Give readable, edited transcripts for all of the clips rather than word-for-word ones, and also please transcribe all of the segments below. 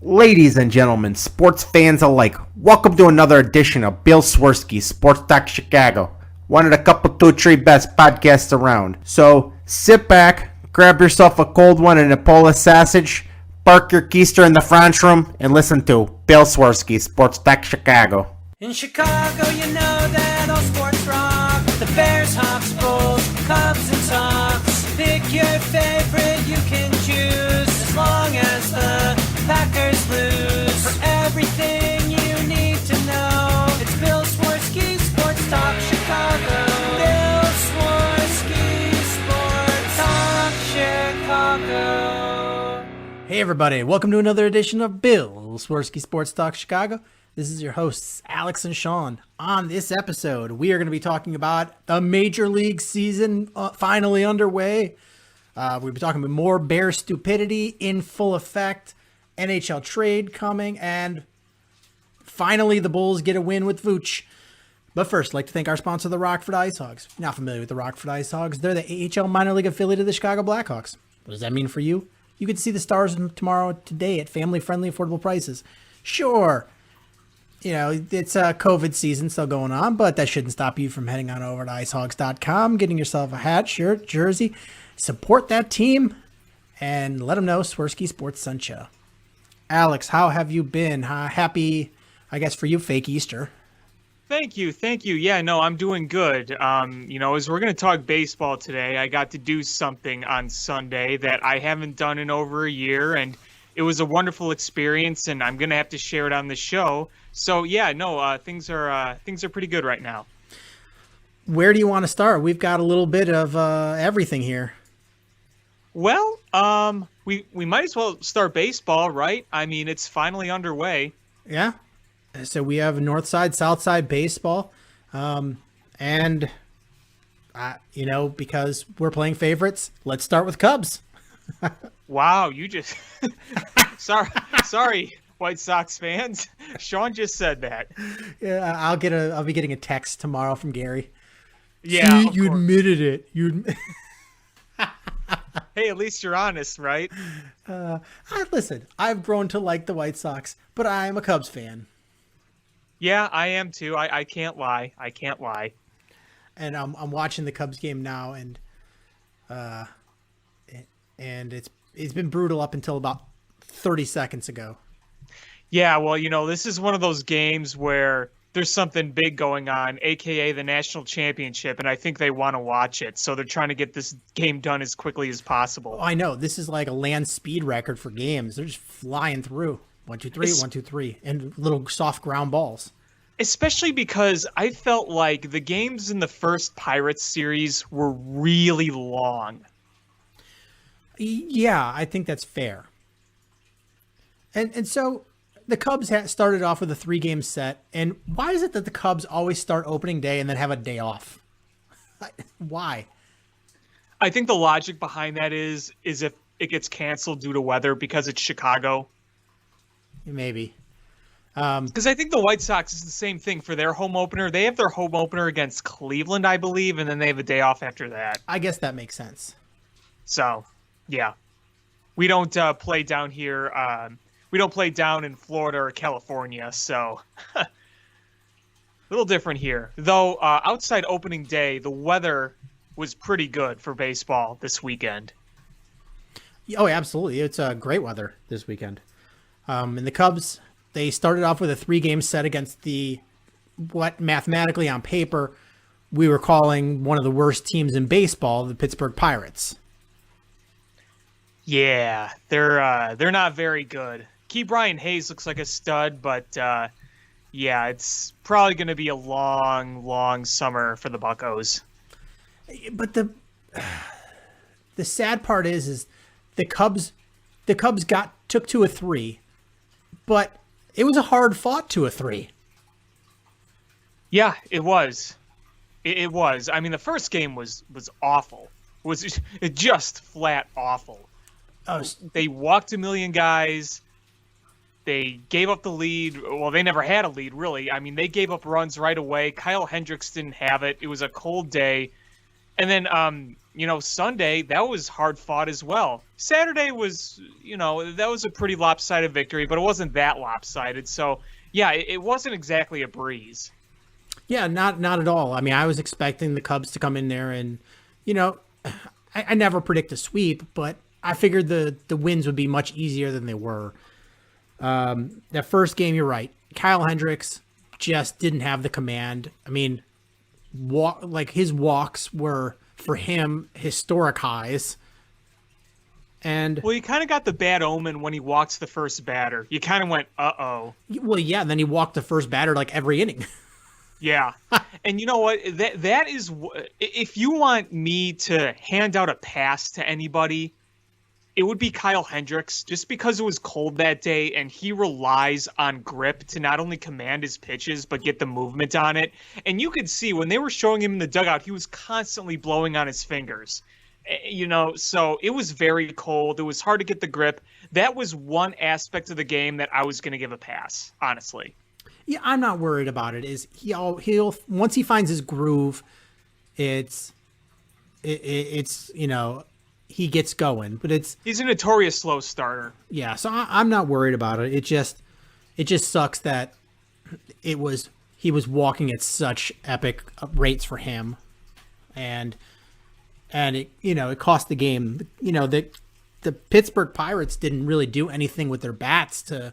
Ladies and gentlemen, sports fans alike, welcome to another edition of Bill Swerski, Sports Talk Chicago, one of the couple, two, three best podcasts around. So sit back, grab yourself a cold one and a Polish sausage, park your keister in the French room, and listen to Bill Swerski, Sports Talk Chicago. In Chicago, you know that all sports rock. The Bears, Hawks, Bulls, Cubs and Sox. Pick your favorite, you can choose, as long as the Packers lose. For everything you need to know, it's Bill Swerski, Sports Talk Chicago. Bill Swerski, Sports Talk Chicago. Hey everybody, welcome to another edition of Bill Swerski, Sports Talk Chicago. This is your hosts, Alex and Sean. On this episode, we are going to be talking about the Major League season finally underway. We'll be talking about more Bear stupidity in full effect, NHL trade coming, and finally the Bulls get a win with Vooch. But first, I'd like to thank our sponsor, the Rockford Ice Hogs. If you're not familiar with the Rockford Ice Hogs, they're the AHL minor league affiliate of the Chicago Blackhawks. What does that mean for you? You get to see the Stars today at family-friendly, affordable prices. Sure. You know, it's a COVID season still going on, but that shouldn't stop you from heading on over to icehogs.com, getting yourself a hat, shirt, jersey, support that team, and let them know Swerski Sports sent you. Alex, how have you been? Happy, I guess for you, fake Easter. Thank you. Yeah, no, I'm doing good. As we're going to talk baseball today, I got to do something on Sunday that I haven't done in over a year, and it was a wonderful experience, and I'm going to have to share it on the show. So, yeah, no, things are pretty good right now. Where do you want to start? We've got a little bit of everything here. Well, we might as well start baseball, right? I mean, it's finally underway. Yeah. So we have North Side, South Side baseball. Because we're playing favorites, let's start with Cubs. Wow, you just sorry, White Sox fans. Sean just said that. Yeah, I'll be getting a text tomorrow from Gary. Yeah, see, you admitted it. Hey, at least you're honest, right? Listen, I've grown to like the White Sox, but I'm a Cubs fan. Yeah, I am too. I can't lie. And I'm watching the Cubs game now, and it's been brutal up until about 30 seconds ago. Yeah, well, this is one of those games where there's something big going on, aka the national championship, and I think they want to watch it, so they're trying to get this game done as quickly as possible. Oh, I know. This is like a land speed record for games. They're just flying through. 1, 2, 3, 1, 2, 3, and little soft ground balls. Especially because I felt like the games in the first Pirates series were really long. Yeah, I think that's fair. And so the Cubs started off with a 3-game set. And why is it that the Cubs always start opening day and then have a day off? Why? I think the logic behind that is if it gets canceled due to weather because it's Chicago. Maybe. Because I think the White Sox is the same thing for their home opener. They have their home opener against Cleveland, I believe, and then they have a day off after that. I guess that makes sense. So, yeah. We don't play down here. We don't play down in Florida or California, so a little different here. Though outside opening day, the weather was pretty good for baseball this weekend. Oh, absolutely. It's great weather this weekend. And the Cubs, they started off with a 3-game set against what mathematically on paper we were calling one of the worst teams in baseball, the Pittsburgh Pirates. Yeah, they're not very good. Brian Hayes looks like a stud, but it's probably going to be a long, long summer for the Buccos. But the sad part is the Cubs took to a 3, but it was a hard fought 2-3. Yeah, it was. It was. I mean, the first game was awful. Was just flat awful. Oh, they walked a million guys. They gave up the lead. Well, they never had a lead, really. I mean, they gave up runs right away. Kyle Hendricks didn't have it. It was a cold day. And then, Sunday, that was hard fought as well. Saturday was, that was a pretty lopsided victory, but it wasn't that lopsided. So, yeah, it wasn't exactly a breeze. Yeah, not at all. I mean, I was expecting the Cubs to come in there and, I never predict a sweep, but I figured the wins would be much easier than they were. That first game, you're right. Kyle Hendricks just didn't have the command. I mean, his walks were, for him, historic highs. And well, you kind of got the bad omen when he walked the first batter. You kind of went, uh-oh. Well, yeah, and then he walked the first batter like every inning. Yeah. And you know what? That is, if you want me to hand out a pass to anybody, it would be Kyle Hendricks, just because it was cold that day and he relies on grip to not only command his pitches, but get the movement on it. And you could see when they were showing him in the dugout, he was constantly blowing on his fingers. So it was very cold. It was hard to get the grip. That was one aspect of the game that I was going to give a pass, honestly. Yeah, I'm not worried about it. He'll once he finds his groove, it's he gets going. But he's a notorious slow starter. Yeah, so I'm not worried about it. It just sucks that he was walking at such epic rates for him, and it cost the game. The Pittsburgh Pirates didn't really do anything with their bats to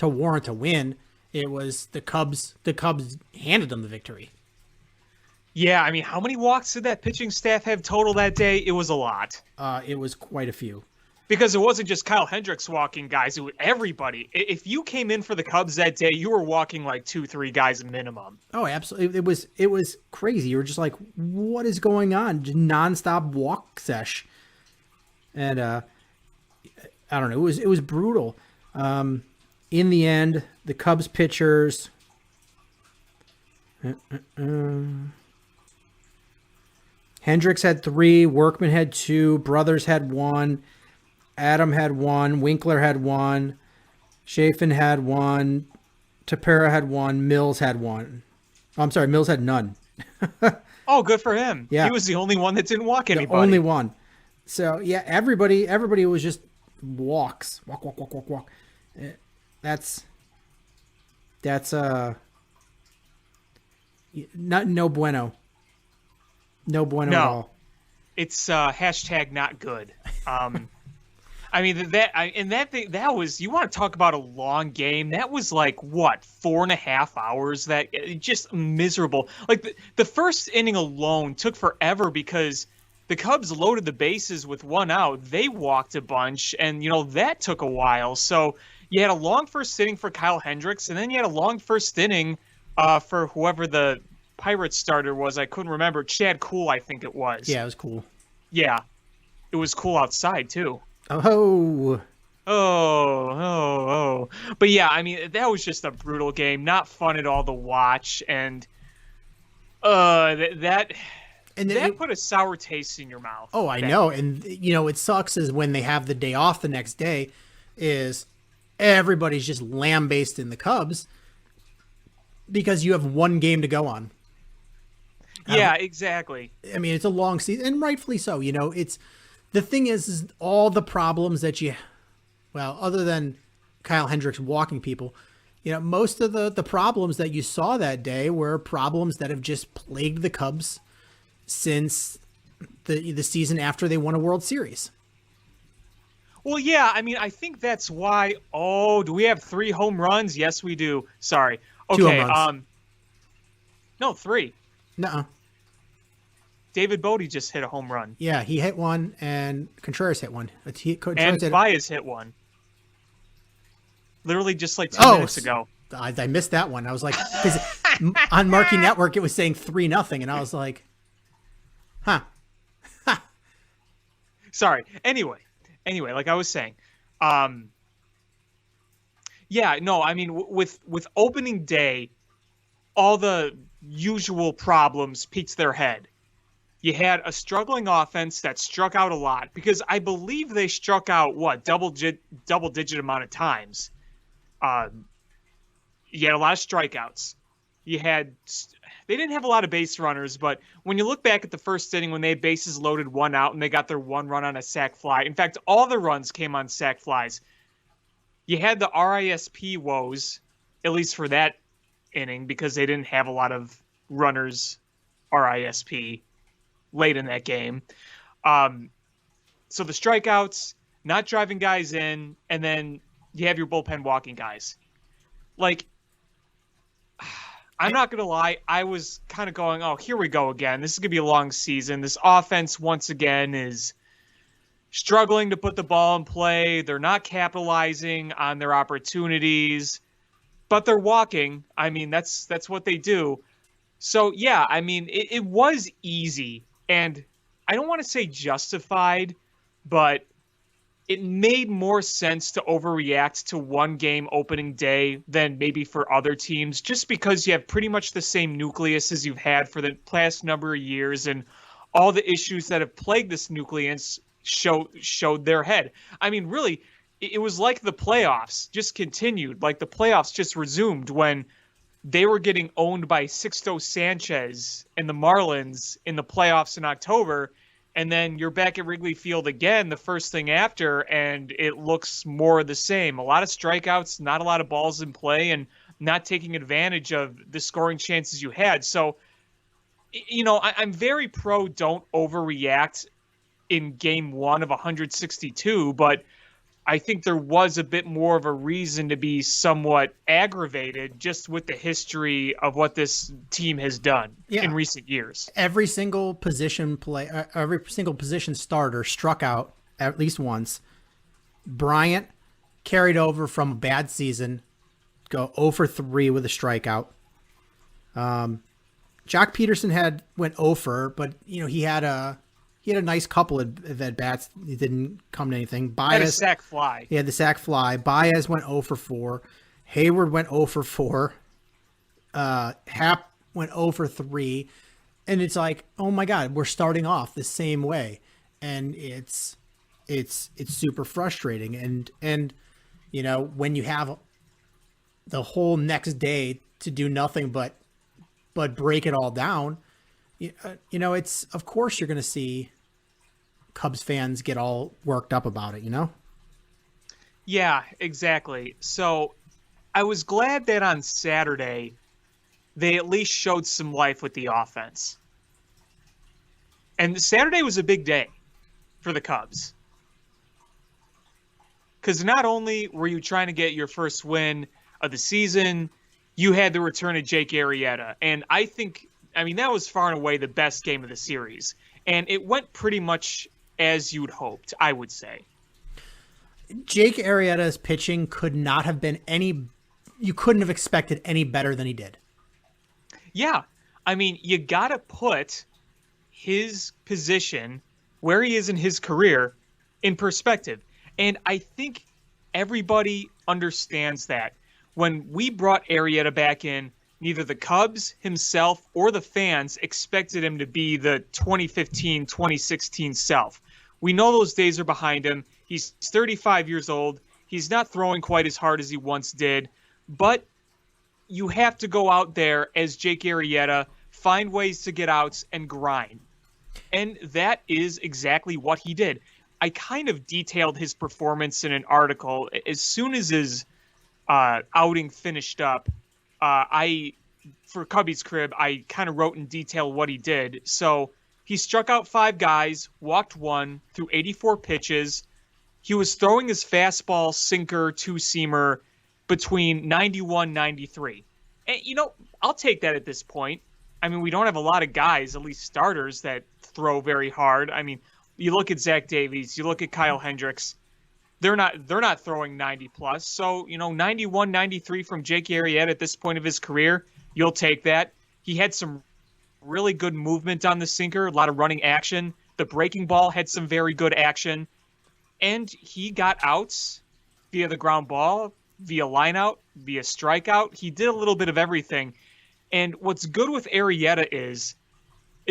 warrant a win. It was the Cubs. The Cubs handed them the victory. Yeah, I mean, how many walks did that pitching staff have total that day? It was a lot. It was quite a few. Because it wasn't just Kyle Hendricks walking guys; it was everybody. If you came in for the Cubs that day, you were walking like 2-3 guys minimum. Oh, absolutely! It was crazy. You were just like, "What is going on?" Just nonstop walk sesh, and I don't know. It was brutal. In the end, the Cubs pitchers. Hendricks had 3, Workman had 2, Brothers had 1, Adam had 1, Winkler had 1, Chafin had 1, Tepera had 1, Mills had 1. Oh, I'm sorry, Mills had none. Oh, good for him. Yeah. He was the only one that didn't walk anybody. The only one. So, yeah, everybody was just walks. Walk. That's no bueno. No bueno at all. It's hashtag not good. I mean that was, you want to talk about a long game? That was like what, 4.5 hours? That just miserable. Like the first inning alone took forever because the Cubs loaded the bases with 1 out. They walked a bunch, and that took a while. So you had a long first inning for Kyle Hendricks, and then you had a long first inning for whoever the Pirates starter was. I couldn't remember. Chad Kuhl, I think it was. Yeah, it was cool. Yeah. It was cool outside, too. Oh. But yeah, I mean, that was just a brutal game. Not fun at all to watch. And that put a sour taste in your mouth. Oh, I know. And, it sucks is when they have the day off the next day is everybody's just lambasting the Cubs because you have one game to go on. Yeah, exactly. I mean, it's a long season, and rightfully so. It's the thing is all the problems that other than Kyle Hendricks walking people, most of the problems that you saw that day were problems that have just plagued the Cubs since the season after they won a World Series. Well, yeah, I mean, I think that's why. Oh, do we have 3 home runs? Yes, we do. Sorry. Okay. 2 home runs. No, 3. Nuh-uh. David Bodie just hit a home run. Yeah, he hit one, and Contreras hit one. And Baez hit one. Literally just like 2 minutes ago. I missed that one. I was like, because on Marquee Network it was saying 3-0, and I was like, huh. Sorry. Anyway, like I was saying, yeah, no, I mean, with opening day, all the usual problems peeked their head. You had a struggling offense that struck out a lot because I believe they struck out double-digit amount of times. You had a lot of strikeouts. they didn't have a lot of base runners, but when you look back at the first inning when they had bases loaded, one out, and they got their one run on a sac fly. In fact, all the runs came on sac flies. You had the RISP woes, at least for that inning, because they didn't have a lot of runners RISP late in that game. So the strikeouts, not driving guys in, and then you have your bullpen walking guys. Like, I'm not going to lie, I was kind of going, oh, here we go again. This is going to be a long season. This offense, once again, is struggling to put the ball in play. They're not capitalizing on their opportunities, but they're walking. I mean, that's what they do. So, yeah, I mean, it was easy, and I don't want to say justified, but it made more sense to overreact to one game opening day than maybe for other teams, just because you have pretty much the same nucleus as you've had for the past number of years, and all the issues that have plagued this nucleus showed their head. I mean, really, it was like the playoffs just continued, like the playoffs just resumed when they were getting owned by Sixto Sanchez and the Marlins in the playoffs in October. And then you're back at Wrigley Field again the first thing after, and it looks more of the same. A lot of strikeouts, not a lot of balls in play, and not taking advantage of the scoring chances you had. So, you know, I'm very pro don't overreact in game one of 162, but I think there was a bit more of a reason to be somewhat aggravated just with the history of what this team has done in recent years. Every single position starter struck out at least once. Bryant carried over from a bad season, go 0 for 3 with a strikeout. Jock Peterson went 0 for, but you know he had a nice couple of at bats. He didn't come to anything. Baez had a sac fly. He had the sac fly. Baez went 0 for 4. Hayward went 0 for 4. Happ went 0 for 3. And it's like, oh my God, we're starting off the same way. And it's super frustrating. And you know, when you have the whole next day to do nothing but break it all down, you know, it's, of course you're going to see Cubs fans get all worked up about it, you know? Yeah, exactly. So I was glad that on Saturday they at least showed some life with the offense. And Saturday was a big day for the Cubs. Because not only were you trying to get your first win of the season, you had the return of Jake Arrieta. And I mean, that was far and away the best game of the series. And it went pretty much as you'd hoped, I would say. Jake Arrieta's pitching could not have been you couldn't have expected any better than he did. Yeah. I mean, you got to put his position where he is in his career in perspective. And I think everybody understands that. When we brought Arrieta back in, neither the Cubs, himself, or the fans expected him to be the 2015, 2016 self. We know those days are behind him. He's 35 years old. He's not throwing quite as hard as he once did. But you have to go out there as Jake Arrieta, find ways to get outs, and grind. And that is exactly what he did. I kind of detailed his performance in an article. As soon as his outing finished up, for Cubby's Crib, I kind of wrote in detail what he did. So he struck out 5 guys, walked 1, threw 84 pitches. He was throwing his fastball, sinker, two-seamer between 91, 93. And, you know, I'll take that at this point. I mean, we don't have a lot of guys, at least starters, that throw very hard. I mean, you look at Zach Davies, you look at Kyle Hendricks. They're not throwing 90 plus. So, you know, 91, 93 from Jake Arrieta at this point of his career, you'll take that. He had some really good movement on the sinker, a lot of running action. The breaking ball had some very good action. And he got outs via the ground ball, via lineout, via strikeout. He did a little bit of everything. And what's good with Arrieta is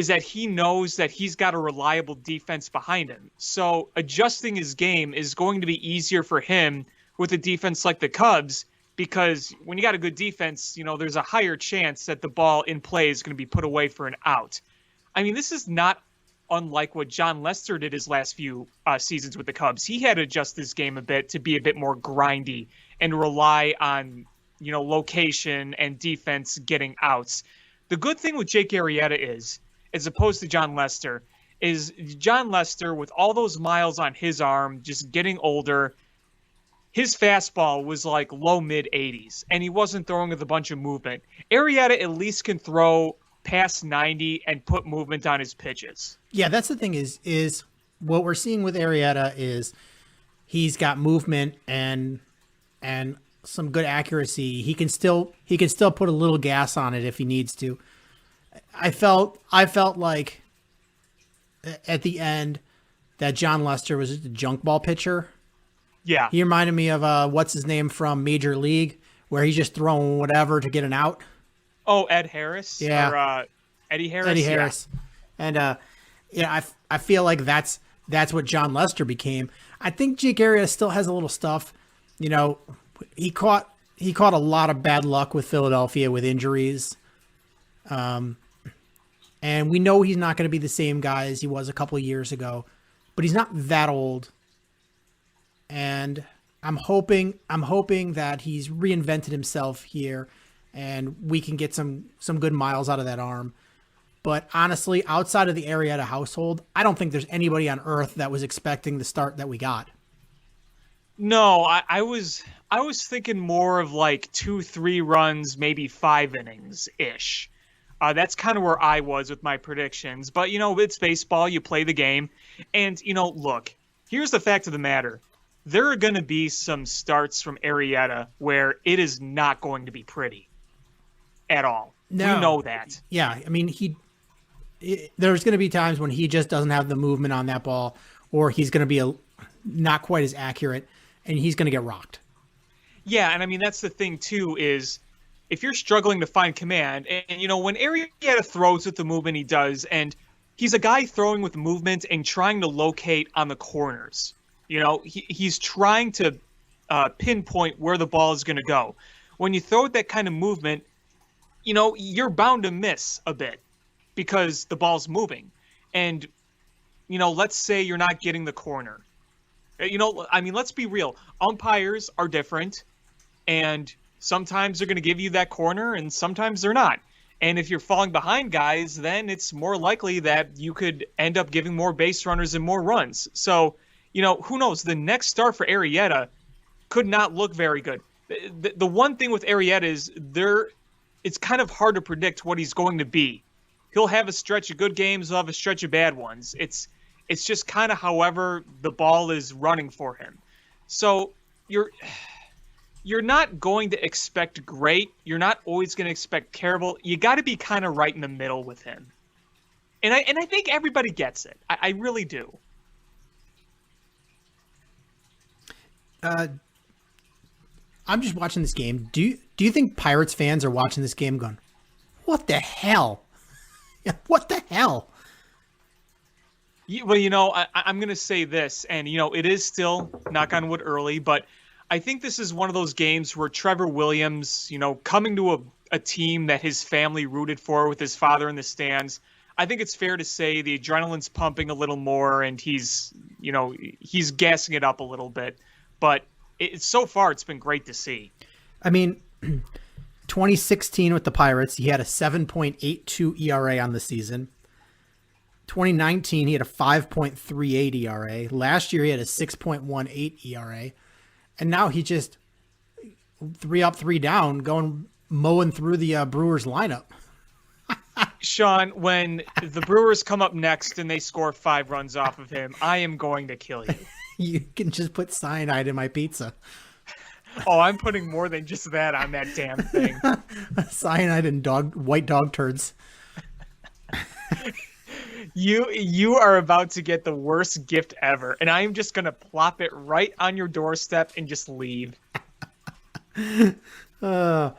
that he knows that he's got a reliable defense behind him. So adjusting his game is going to be easier for him with a defense like the Cubs because when you got a good defense, there's a higher chance that the ball in play is going to be put away for an out. I mean, this is not unlike what John Lester did his last few seasons with the Cubs. He had to adjust this game a bit to be a bit more grindy and rely on, location and defense getting outs. The good thing with Jake Arrieta is, as opposed to John Lester, is John Lester, with all those miles on his arm, just getting older, his fastball was like low mid 80s, and he wasn't throwing with a bunch of movement. Arrieta at least can throw past 90 and put movement on his pitches. Yeah, that's the thing is what we're seeing with Arrieta is he's got movement and some good accuracy. He can still put a little gas on it if he needs to. I felt like at the end that John Lester was just a junk ball pitcher. Yeah. He reminded me of what's his name from Major League, where he's just throwing whatever to get an out. Oh, Ed Harris? Yeah. Or Eddie Harris? Eddie Harris. Yeah. And I feel like that's what John Lester became. I think Jake Arrieta still has a little stuff. He caught a lot of bad luck with Philadelphia with injuries. And we know he's not going to be the same guy as he was a couple of years ago, but he's not that old. And I'm hoping that he's reinvented himself here and we can get some good miles out of that arm. But honestly, outside of the Arrieta household, I don't think there's anybody on earth that was expecting the start that we got. No, I was thinking more of like 2-3 runs, maybe 5 innings ish. That's kind of where I was with my predictions. But it's baseball. You play the game, and look. Here's the fact of the matter: there are going to be some starts from Arrieta where it is not going to be pretty at all. No. You know that. Yeah, I mean there's going to be times when he just doesn't have the movement on that ball, or he's going to be not quite as accurate, and he's going to get rocked. Yeah, and I mean, that's the thing, too, is if you're struggling to find command, and when Arrieta throws with the movement he does, and he's a guy throwing with movement and trying to locate on the corners. He's trying to pinpoint where the ball is going to go. When you throw with that kind of movement, you're bound to miss a bit because the ball's moving. And, let's say you're not getting the corner. Let's be real. Umpires are different, and sometimes they're going to give you that corner, and sometimes they're not. And if you're falling behind guys, then it's more likely that you could end up giving more base runners and more runs. So, who knows? The next start for Arrieta could not look very good. The one thing with Arrieta is it's kind of hard to predict what he's going to be. He'll have a stretch of good games, he'll have a stretch of bad ones. It's just kind of however the ball is running for him. So you're not going to expect great. You're not always going to expect terrible. You got to be kind of right in the middle with him. And I think everybody gets it. I really do. I'm just watching this game. Do you think Pirates fans are watching this game going, what the hell? What the hell? Well, I'm going to say this, and, it is still, knock on wood, early, but I think this is one of those games where Trevor Williams, coming to a team that his family rooted for with his father in the stands, I think it's fair to say the adrenaline's pumping a little more, and he's gassing it up a little bit. But so far, it's been great to see. I mean, 2016 with the Pirates, he had a 7.82 ERA on the season. 2019, he had a 5.38 ERA. Last year, he had a 6.18 ERA. And now he just 3 up, 3 down, mowing through the Brewers lineup. Sean, when the Brewers come up next and they score 5 runs off of him, I am going to kill you. You can just put cyanide in my pizza. Oh, I'm putting more than just that on that damn thing. Cyanide and white dog turds. You are about to get the worst gift ever, and I am just going to plop it right on your doorstep and just leave. But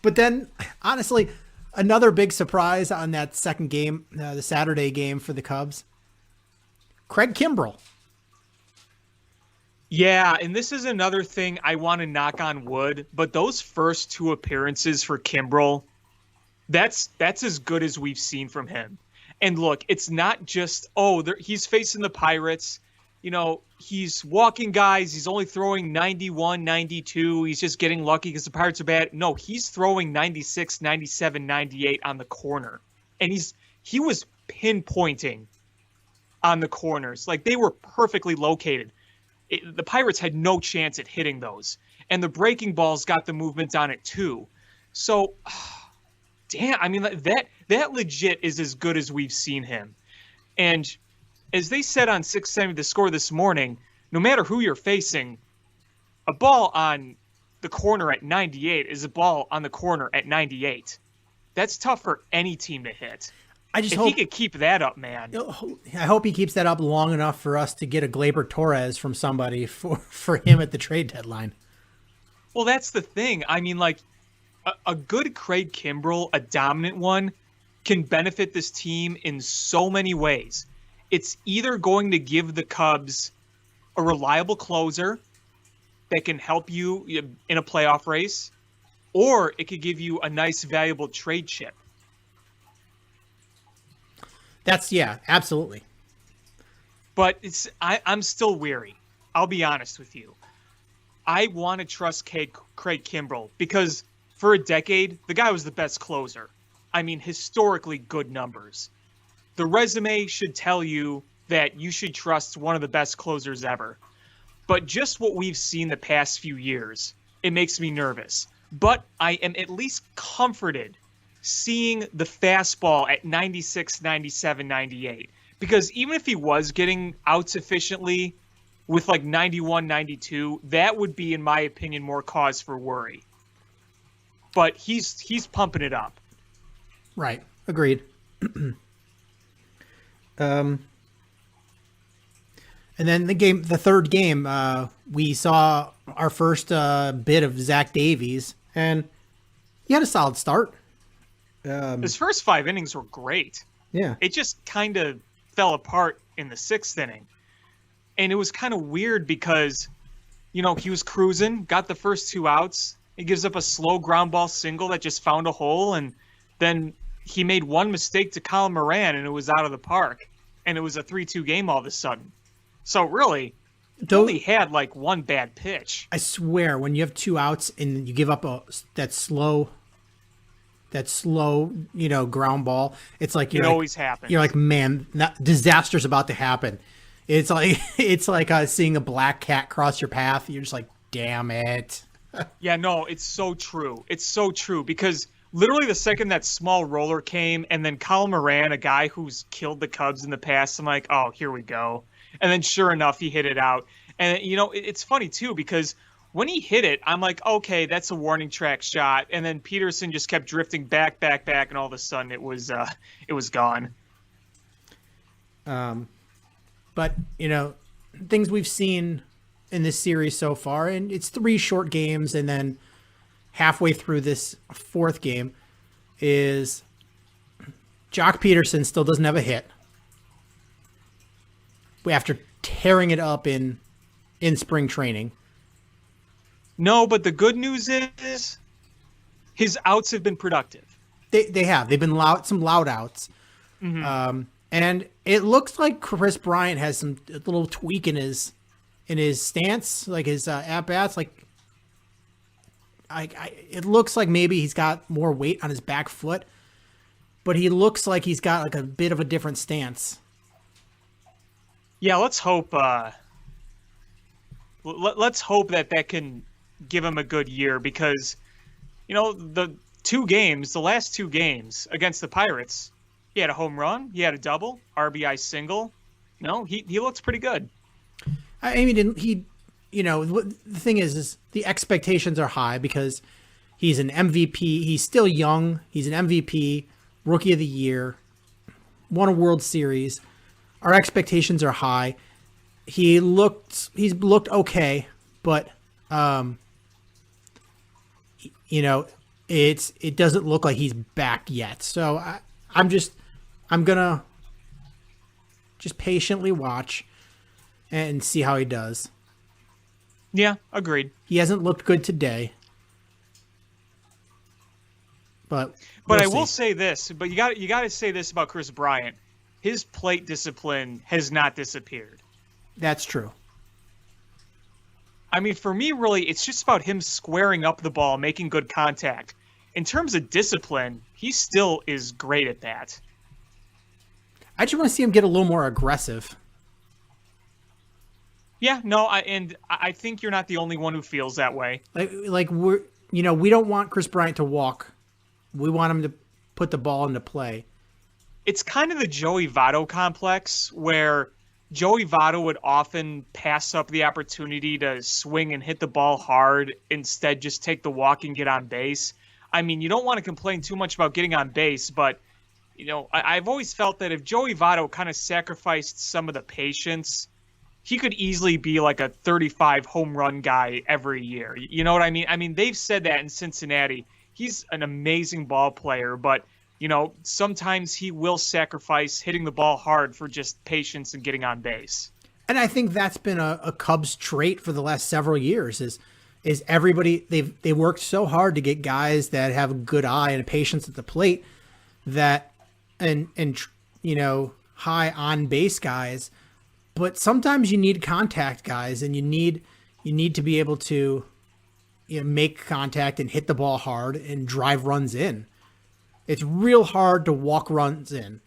then, honestly, another big surprise on that second game, the Saturday game for the Cubs, Craig Kimbrell. Yeah, and this is another thing I want to knock on wood, but those first two appearances for Kimbrel, that's as good as we've seen from him. And look, it's not just he's facing the Pirates. He's walking guys. He's only throwing 91, 92. He's just getting lucky because the Pirates are bad. No, he's throwing 96, 97, 98 on the corner. And he was pinpointing on the corners. Like, they were perfectly located. The Pirates had no chance at hitting those. And the breaking balls got the movement on it too. So, damn, I mean, that legit is as good as we've seen him. And as they said on 670 The Score this morning, no matter who you're facing, a ball on the corner at 98 is a ball on the corner at 98. That's tough for any team to hit. I just if hope he could keep that up, man. I hope he keeps that up long enough for us to get a Gleyber Torres from somebody for him at the trade deadline. Well, that's the thing. I mean, like, a good Craig Kimbrel, a dominant one, can benefit this team in so many ways. It's either going to give the Cubs a reliable closer that can help you in a playoff race, or it could give you a nice, valuable trade chip. Yeah, absolutely. But I'm still weary. I'll be honest with you. I want to trust Craig Kimbrel because for a decade, the guy was the best closer. I mean, historically good numbers. The resume should tell you that you should trust one of the best closers ever. But just what we've seen the past few years, it makes me nervous. But I am at least comforted seeing the fastball at 96, 97, 98. Because even if he was getting outs efficiently with like 91, 92, that would be, in my opinion, more cause for worry. But he's pumping it up. Right. Agreed. And then the third game, we saw our first bit of Zach Davies, and he had a solid start. His first 5 innings were great. Yeah. It just kind of fell apart in the 6th inning. And it was kind of weird because, he was cruising, got the first 2 outs. He gives up a slow ground ball single that just found a hole, and then he made one mistake to Colin Moran, and it was out of the park. And it was a 3-2 game all of a sudden. So really, he only had like one bad pitch. I swear, when you have 2 outs and you give up that slow, ground ball, it's like it always happens. You're like, man, disaster's about to happen. It's like seeing a black cat cross your path. You're just like, damn it. Yeah, no, it's so true. It's so true because literally the second that small roller came and then Colin Moran, a guy who's killed the Cubs in the past, I'm like, oh, here we go. And then sure enough, he hit it out. And, it's funny, too, because when he hit it, I'm like, okay, that's a warning track shot. And then Peterson just kept drifting back, and all of a sudden it was gone. But, things we've seen in this series so far, and it's 3 short games, and then halfway through this 4th game is Jock Peterson still doesn't have a hit. After tearing it up in spring training. No, but the good news is his outs have been productive. They have. They've been some loud outs. Mm-hmm. And it looks like Chris Bryant has a little tweak in his stance, like his at-bats. Like, it looks like maybe he's got more weight on his back foot, but he looks like he's got like a bit of a different stance. Yeah, let's hope. Let's hope that can give him a good year because, the last 2 games against the Pirates, he had a home run, he had a double, RBI single. He looks pretty good. I mean, the thing is the expectations are high because he's an MVP. He's still young. He's an MVP, Rookie of the Year, won a World Series. Our expectations are high. He's looked okay, but it doesn't look like he's back yet. So I'm gonna just patiently watch and see how he does. Yeah, agreed. He hasn't looked good today. But But I we'll will see. say this, but you got to say this about Chris Bryant. His plate discipline has not disappeared. That's true. I mean, for me, really, it's just about him squaring up the ball, making good contact. In terms of discipline, he still is great at that. I just want to see him get a little more aggressive. Yeah, no, I think you're not the only one who feels that way. Like we don't want Chris Bryant to walk. We want him to put the ball into play. It's kind of the Joey Votto complex where Joey Votto would often pass up the opportunity to swing and hit the ball hard, instead just take the walk and get on base. I mean, you don't want to complain too much about getting on base, but I've always felt that if Joey Votto kind of sacrificed some of the patience, he could easily be like a 35 home run guy every year. You know what I mean? I mean, they've said that in Cincinnati. He's an amazing ball player, but sometimes he will sacrifice hitting the ball hard for just patience and getting on base. And I think that's been a Cubs trait for the last several years is everybody they worked so hard to get guys that have a good eye and patience at the plate that and high on base guys, but sometimes you need contact guys and you need to be able to make contact and hit the ball hard and drive runs in. It's real hard to walk runs in.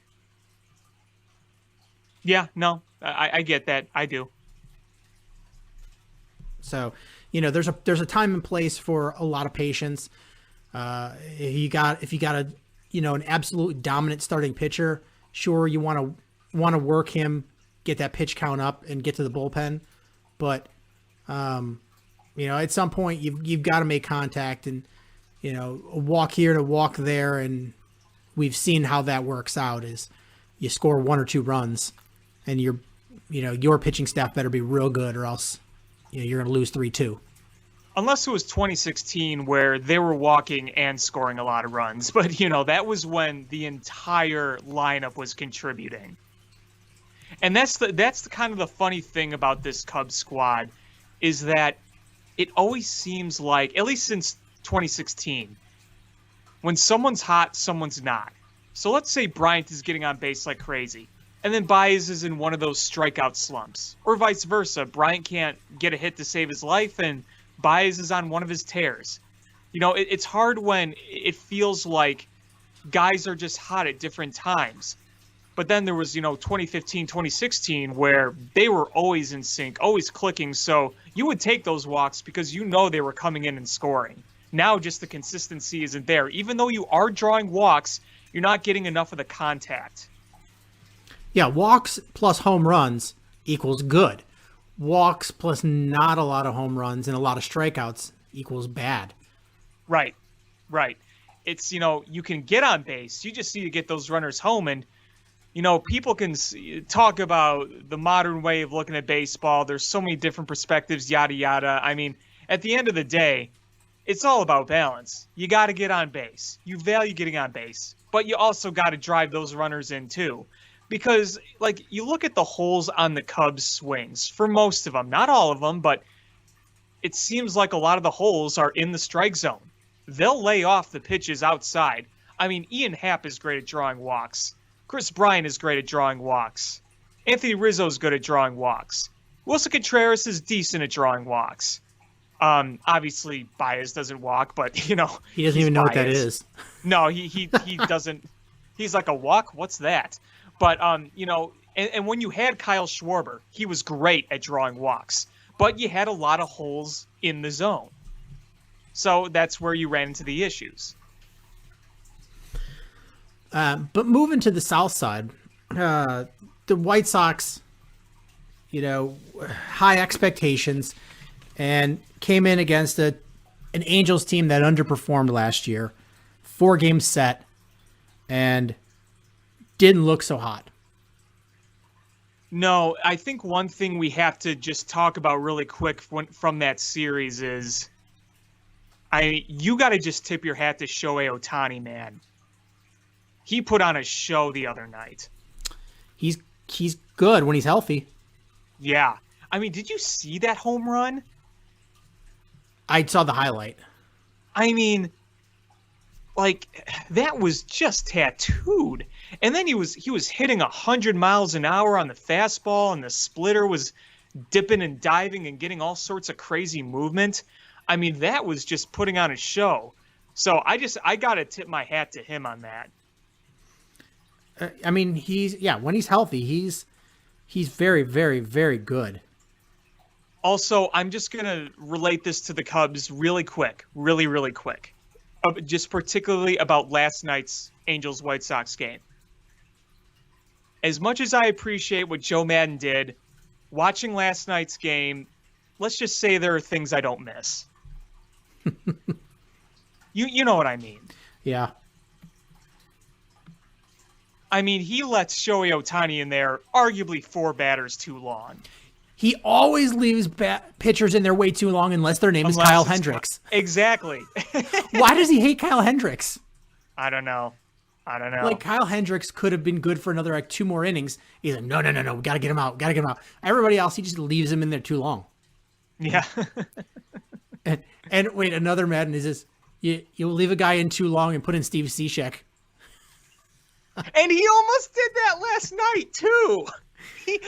Yeah, no, I get that. I do. So, there's a time and place for a lot of patience. If you got an absolutely dominant starting pitcher, sure you want to work him, get that pitch count up, and get to the bullpen. But at some point you've got to make contact and a walk here to walk there, and we've seen how that works out. Is you score 1 or 2 runs, and your pitching staff better be real good, or else you're going to lose 3-2. Unless it was 2016 where they were walking and scoring a lot of runs. But, that was when the entire lineup was contributing. And that's the kind of the funny thing about this Cubs squad is that it always seems like, at least since 2016, when someone's hot, someone's not. So let's say Bryant is getting on base like crazy, and then Baez is in one of those strikeout slumps. Or vice versa. Bryant can't get a hit to save his life, and Baez is on one of his tears. It's hard when it feels like guys are just hot at different times. But then there was, 2015, 2016, where they were always in sync, always clicking. So you would take those walks because they were coming in and scoring. Now just the consistency isn't there. Even though you are drawing walks, you're not getting enough of the contact. Yeah, walks plus home runs equals good. Walks plus not a lot of home runs and a lot of strikeouts equals bad. Right. It's, you can get on base. You just need to get those runners home. And, people can talk about the modern way of looking at baseball. There's so many different perspectives, yada, yada. I mean, at the end of the day, it's all about balance. You got to get on base. You value getting on base, but you also got to drive those runners in too. Because, you look at the holes on the Cubs swings, for most of them, not all of them, but it seems like a lot of the holes are in the strike zone. They'll lay off the pitches outside. I mean, Ian Happ is great at drawing walks. Chris Bryant is great at drawing walks. Anthony Rizzo's good at drawing walks. Wilson Contreras is decent at drawing walks. Obviously, Baez doesn't walk, but, he doesn't even know what that is. No, he doesn't. He's like, a walk? What's that? But, and when you had Kyle Schwarber, he was great at drawing walks. But you had a lot of holes in the zone. So that's where you ran into the issues. But moving to the south side, the White Sox, high expectations, and came in against an Angels team that underperformed last year, 4-game set, and didn't look so hot. No, I think one thing we have to just talk about really quick from that series is, you got to just tip your hat to Shohei Ohtani, man. He put on a show the other night. He's good when he's healthy. Yeah. I mean, did you see that home run? I saw the highlight. I mean, like, that was just tattooed. And then he was hitting 100 miles an hour on the fastball, and the splitter was dipping and diving and getting all sorts of crazy movement. I mean, that was just putting on a show. So I got to tip my hat to him on that. I mean, when he's healthy, he's very, very, very good. Also, I'm just going to relate this to the Cubs really quick, really, really quick. Just particularly about last night's Angels-White Sox game. As much as I appreciate what Joe Madden did, watching last night's game, let's just say there are things I don't miss. You know what I mean. Yeah. I mean, he lets Shohei Ohtani in there arguably 4 batters too long. He always leaves pitchers in there way too long unless their name is Kyle Hendricks. Exactly. Why does he hate Kyle Hendricks? I don't know. Like, Kyle Hendricks could have been good for another, like, 2 more innings. He's like, no, we got to get him out. Everybody else, he just leaves him in there too long. Yeah. and wait, another Madden is this. You leave a guy in too long and put in Steve Cishek. And he almost did that last night, too. He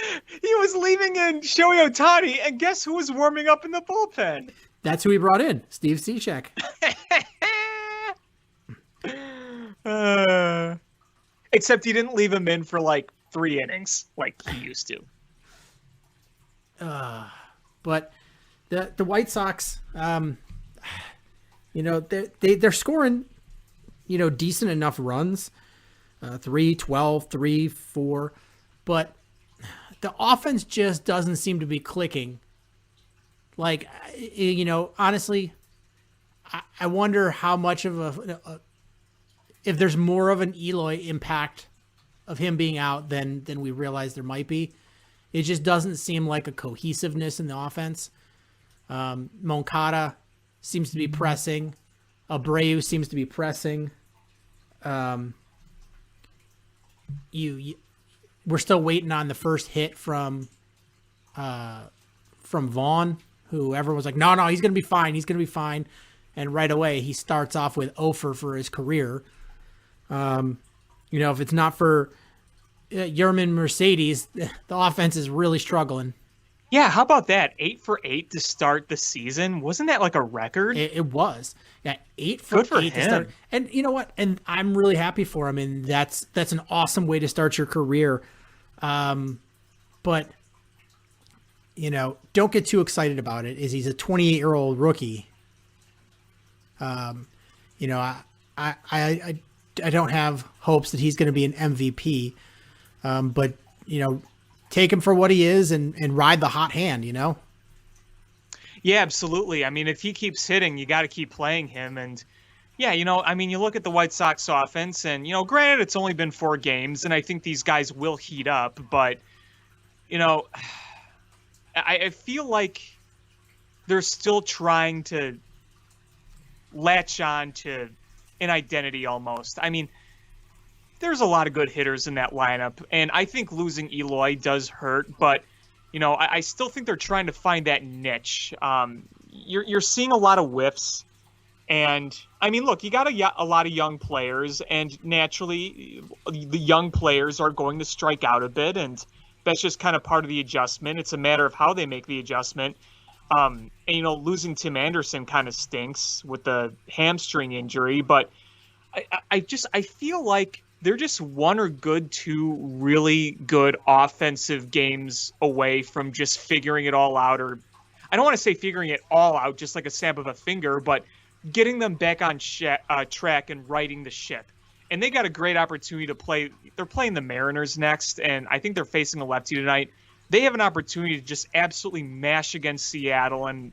was leaving in Shohei Ohtani, and guess who was warming up in the bullpen? That's who he brought in, Steve Cishek. Except he didn't leave him in for like 3 innings like he used to. But the White Sox, they're scoring, decent enough runs, 3, 12, 3, 4, but the offense just doesn't seem to be clicking. Like, honestly, I wonder how much of if there's more of an Eloy impact of him being out than we realize there might be. It just doesn't seem like a cohesiveness in the offense. Moncada seems to be pressing. Abreu seems to be pressing. We're still waiting on the first hit from Vaughn, who everyone was like, no, he's going to be fine. And right away, he starts off with 0 for his career. If it's not for Yerman Mercedes, the offense is really struggling. Yeah, how about that? 8 for 8 to start the season. Wasn't that like a record? It was. Yeah, 8 for 8 to start. And you know what? And I'm really happy for him. And that's an awesome way to start your career. But don't get too excited about it. He's a 28-year-old rookie. I don't have hopes that he's going to be an MVP. But take him for what he is and ride the hot hand, Yeah, absolutely. I mean, if he keeps hitting, you got to keep playing him. And yeah, you look at the White Sox offense and, granted it's only been 4 games and I think these guys will heat up, but I feel like they're still trying to latch on to an identity almost. I mean, there's a lot of good hitters in that lineup, and I think losing Eloy does hurt, but I still think they're trying to find that niche. You're seeing a lot of whiffs, and I mean, look, you got a lot of young players, and naturally, the young players are going to strike out a bit, and that's just kind of part of the adjustment. It's a matter of how they make the adjustment. And losing Tim Anderson kind of stinks with the hamstring injury, but I feel like they're just 1 or 2 really good offensive games away from just figuring it all out, or I don't want to say figuring it all out just like a snap of a finger, but getting them back on track and righting the ship. And they got a great opportunity to play. They're playing the Mariners next, and I think they're facing a lefty tonight. They have an opportunity to just absolutely mash against Seattle, and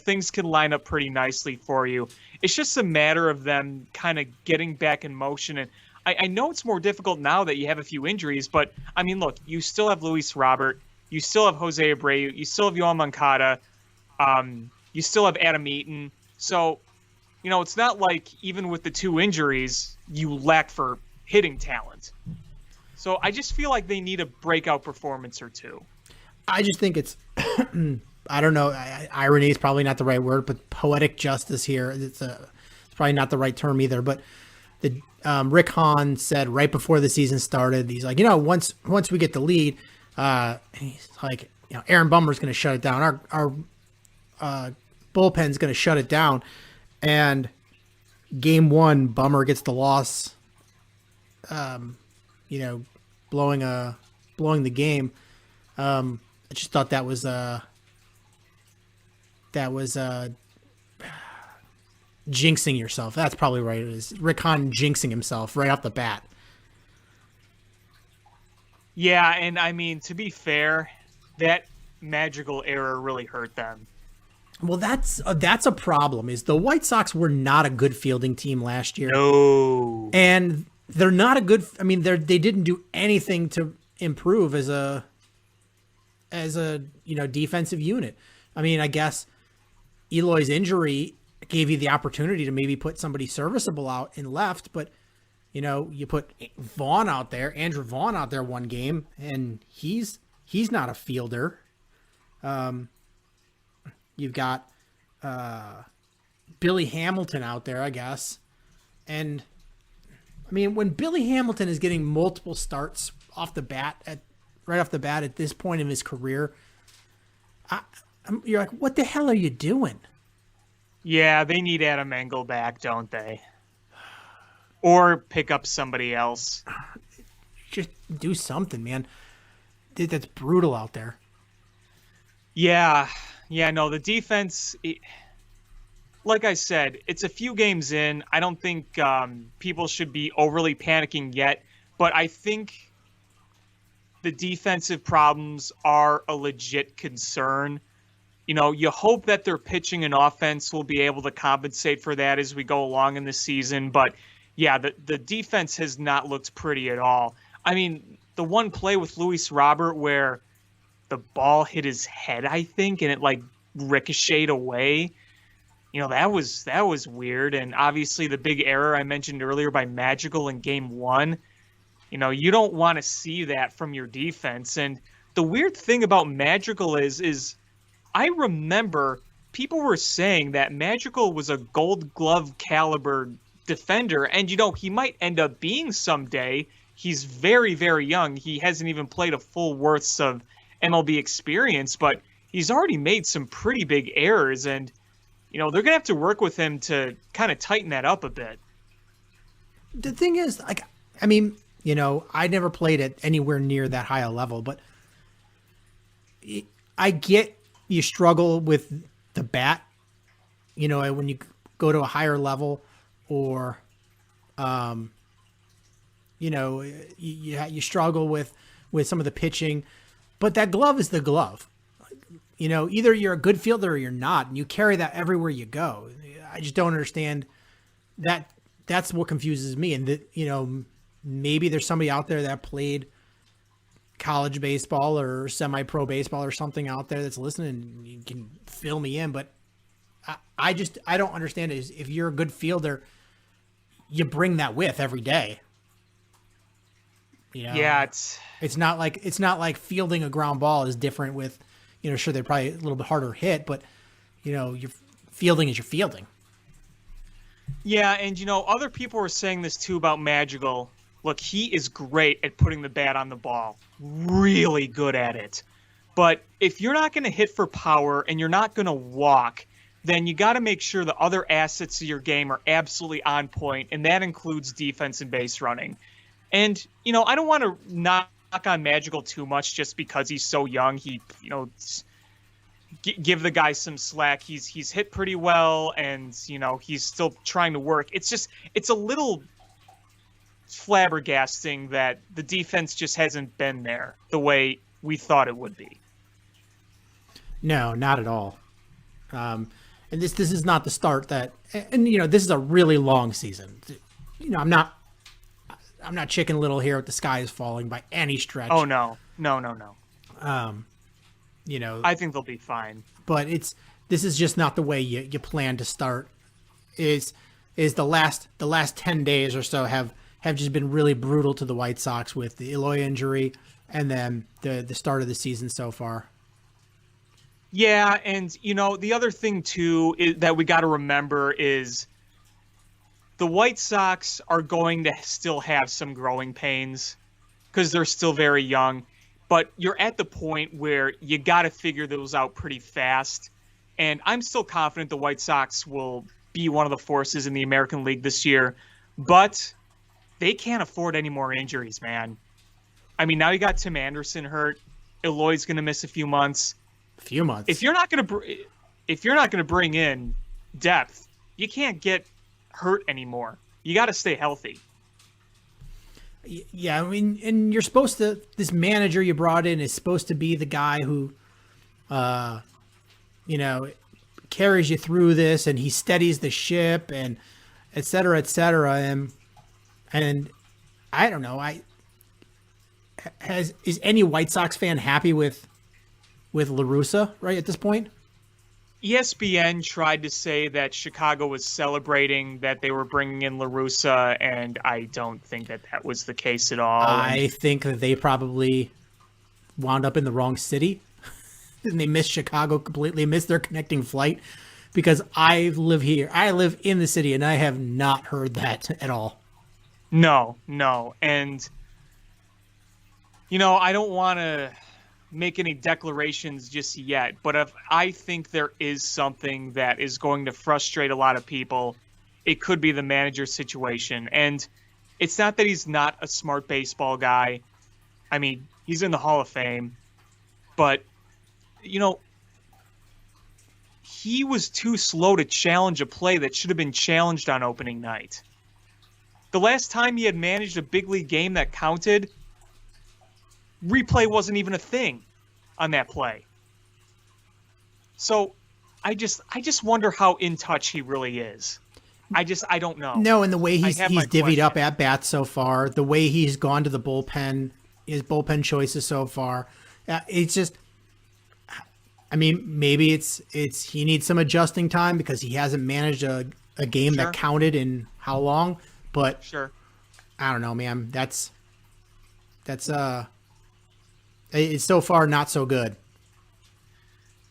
things can line up pretty nicely for you. It's just a matter of them kind of getting back in motion. And I know it's more difficult now that you have a few injuries, but I mean, look, you still have Luis Robert, you still have Jose Abreu, you still have Yoan Moncada, you still have Adam Eaton. So, it's not like even with the 2 injuries, you lack for hitting talent. So I just feel like they need a breakout performance or 2. I just think it's I don't know, irony is probably not the right word, but poetic justice here. It's probably not the right term either. But the Rick Hahn said right before the season started, he's like, once we get the lead, he's like, Aaron Bummer's going to shut it down. Our bullpen's going to shut it down. And game one, Bummer gets the loss. Blowing the game. I just thought that was jinxing yourself. That's probably right. It is Rick Hahn jinxing himself right off the bat. Yeah, and I mean, to be fair, that magical error really hurt them. Well, that's a problem. Is the White Sox were not a good fielding team last year. No. And they're not a good. I mean, they didn't do anything to improve as a defensive unit. I mean, I guess Eloy's injury gave you the opportunity to maybe put somebody serviceable out in left, but you put Vaughn out there, Andrew Vaughn out there one game, and he's not a fielder. You've got Billy Hamilton out there, I guess. And I mean, when Billy Hamilton is getting multiple starts right off the bat at this point in his career, you're like, what the hell are you doing? Yeah, they need Adam Engel back, don't they? Or pick up somebody else. Just do something, man. That's brutal out there. Yeah, no, the defense, like I said, it's a few games in. I don't think people should be overly panicking yet, but I think the defensive problems are a legit concern. You hope that their pitching and offense will be able to compensate for that as we go along in the season. But, yeah, the defense has not looked pretty at all. I mean, the one play with Luis Robert where the ball hit his head, I think, and it, ricocheted away. That was weird. And obviously the big error I mentioned earlier by Magical in Game 1, you don't want to see that from your defense. And the weird thing about Magical is I remember people were saying that Magical was a Gold Glove caliber defender, and he might end up being someday. He's very, very young. He hasn't even played a full worth of MLB experience, but he's already made some pretty big errors, and they're gonna have to work with him to kind of tighten that up a bit. The thing is, I never played at anywhere near that high a level, but I get you struggle with the bat, when you go to a higher level, or, you struggle with some of the pitching, but that glove is the glove. Either you're a good fielder or you're not, and you carry that everywhere you go. I just don't understand that. That's what confuses me. And maybe there's somebody out there that played college baseball or semi-pro baseball or something out there that's listening, and you can fill me in. But I don't understand it. If you're a good fielder, you bring that with every day. Yeah, it's not like fielding a ground ball is different with, sure, they're probably a little bit harder hit, but your fielding is your fielding. Yeah, and other people were saying this too about Magical. Look, he is great at putting the bat on the ball. Really good at it. But if you're not going to hit for power and you're not going to walk, then you got to make sure the other assets of your game are absolutely on point, and that includes defense and base running. And, I don't want to knock on Magical too much just because he's so young. He, give the guy some slack. He's hit pretty well, and, he's still trying to work. It's a little flabbergasting that the defense just hasn't been there the way we thought it would be. No, not at all. And this is not the start that, and this is a really long season. I'm not Chicken Little here with the sky is falling by any stretch. Oh no. I think they'll be fine. But this is just not the way you plan to start. Is the last 10 days or so have just been really brutal to the White Sox with the Eloy injury and then the start of the season so far. Yeah, and the other thing too that we got to remember is the White Sox are going to still have some growing pains because they're still very young, but you're at the point where you got to figure those out pretty fast. And I'm still confident the White Sox will be one of the forces in the American League this year, but they can't afford any more injuries, man. I mean, now you got Tim Anderson hurt. Eloy's going to miss a few months. If you're not going to bring in depth, you can't get hurt anymore. You got to stay healthy. Yeah, I mean, and you're supposed to. This manager you brought in is supposed to be the guy who, carries you through this, and he steadies the ship, and et cetera, et cetera. And I don't know. Is any White Sox fan happy with La Russa right at this point? ESPN tried to say that Chicago was celebrating that they were bringing in La Russa, and I don't think that was the case at all. I think that they probably wound up in the wrong city. And they missed Chicago completely, missed their connecting flight, because I live here. I live in the city, and I have not heard that at all. No. And, I don't want to make any declarations just yet, but if I think there is something that is going to frustrate a lot of people, it could be the manager situation. And it's not that he's not a smart baseball guy. I mean, he's in the Hall of Fame, but he was too slow to challenge a play that should have been challenged on opening night. The last time he had managed a big league game that counted, replay wasn't even a thing on that play. So I just wonder how in touch he really is. I don't know. No, and the way he's divvied up at bats so far, the way he's gone to the bullpen, his bullpen choices so far, it's just. I mean, maybe it's he needs some adjusting time because he hasn't managed a game that counted in how long. But I don't know, man. That's it's so far not so good.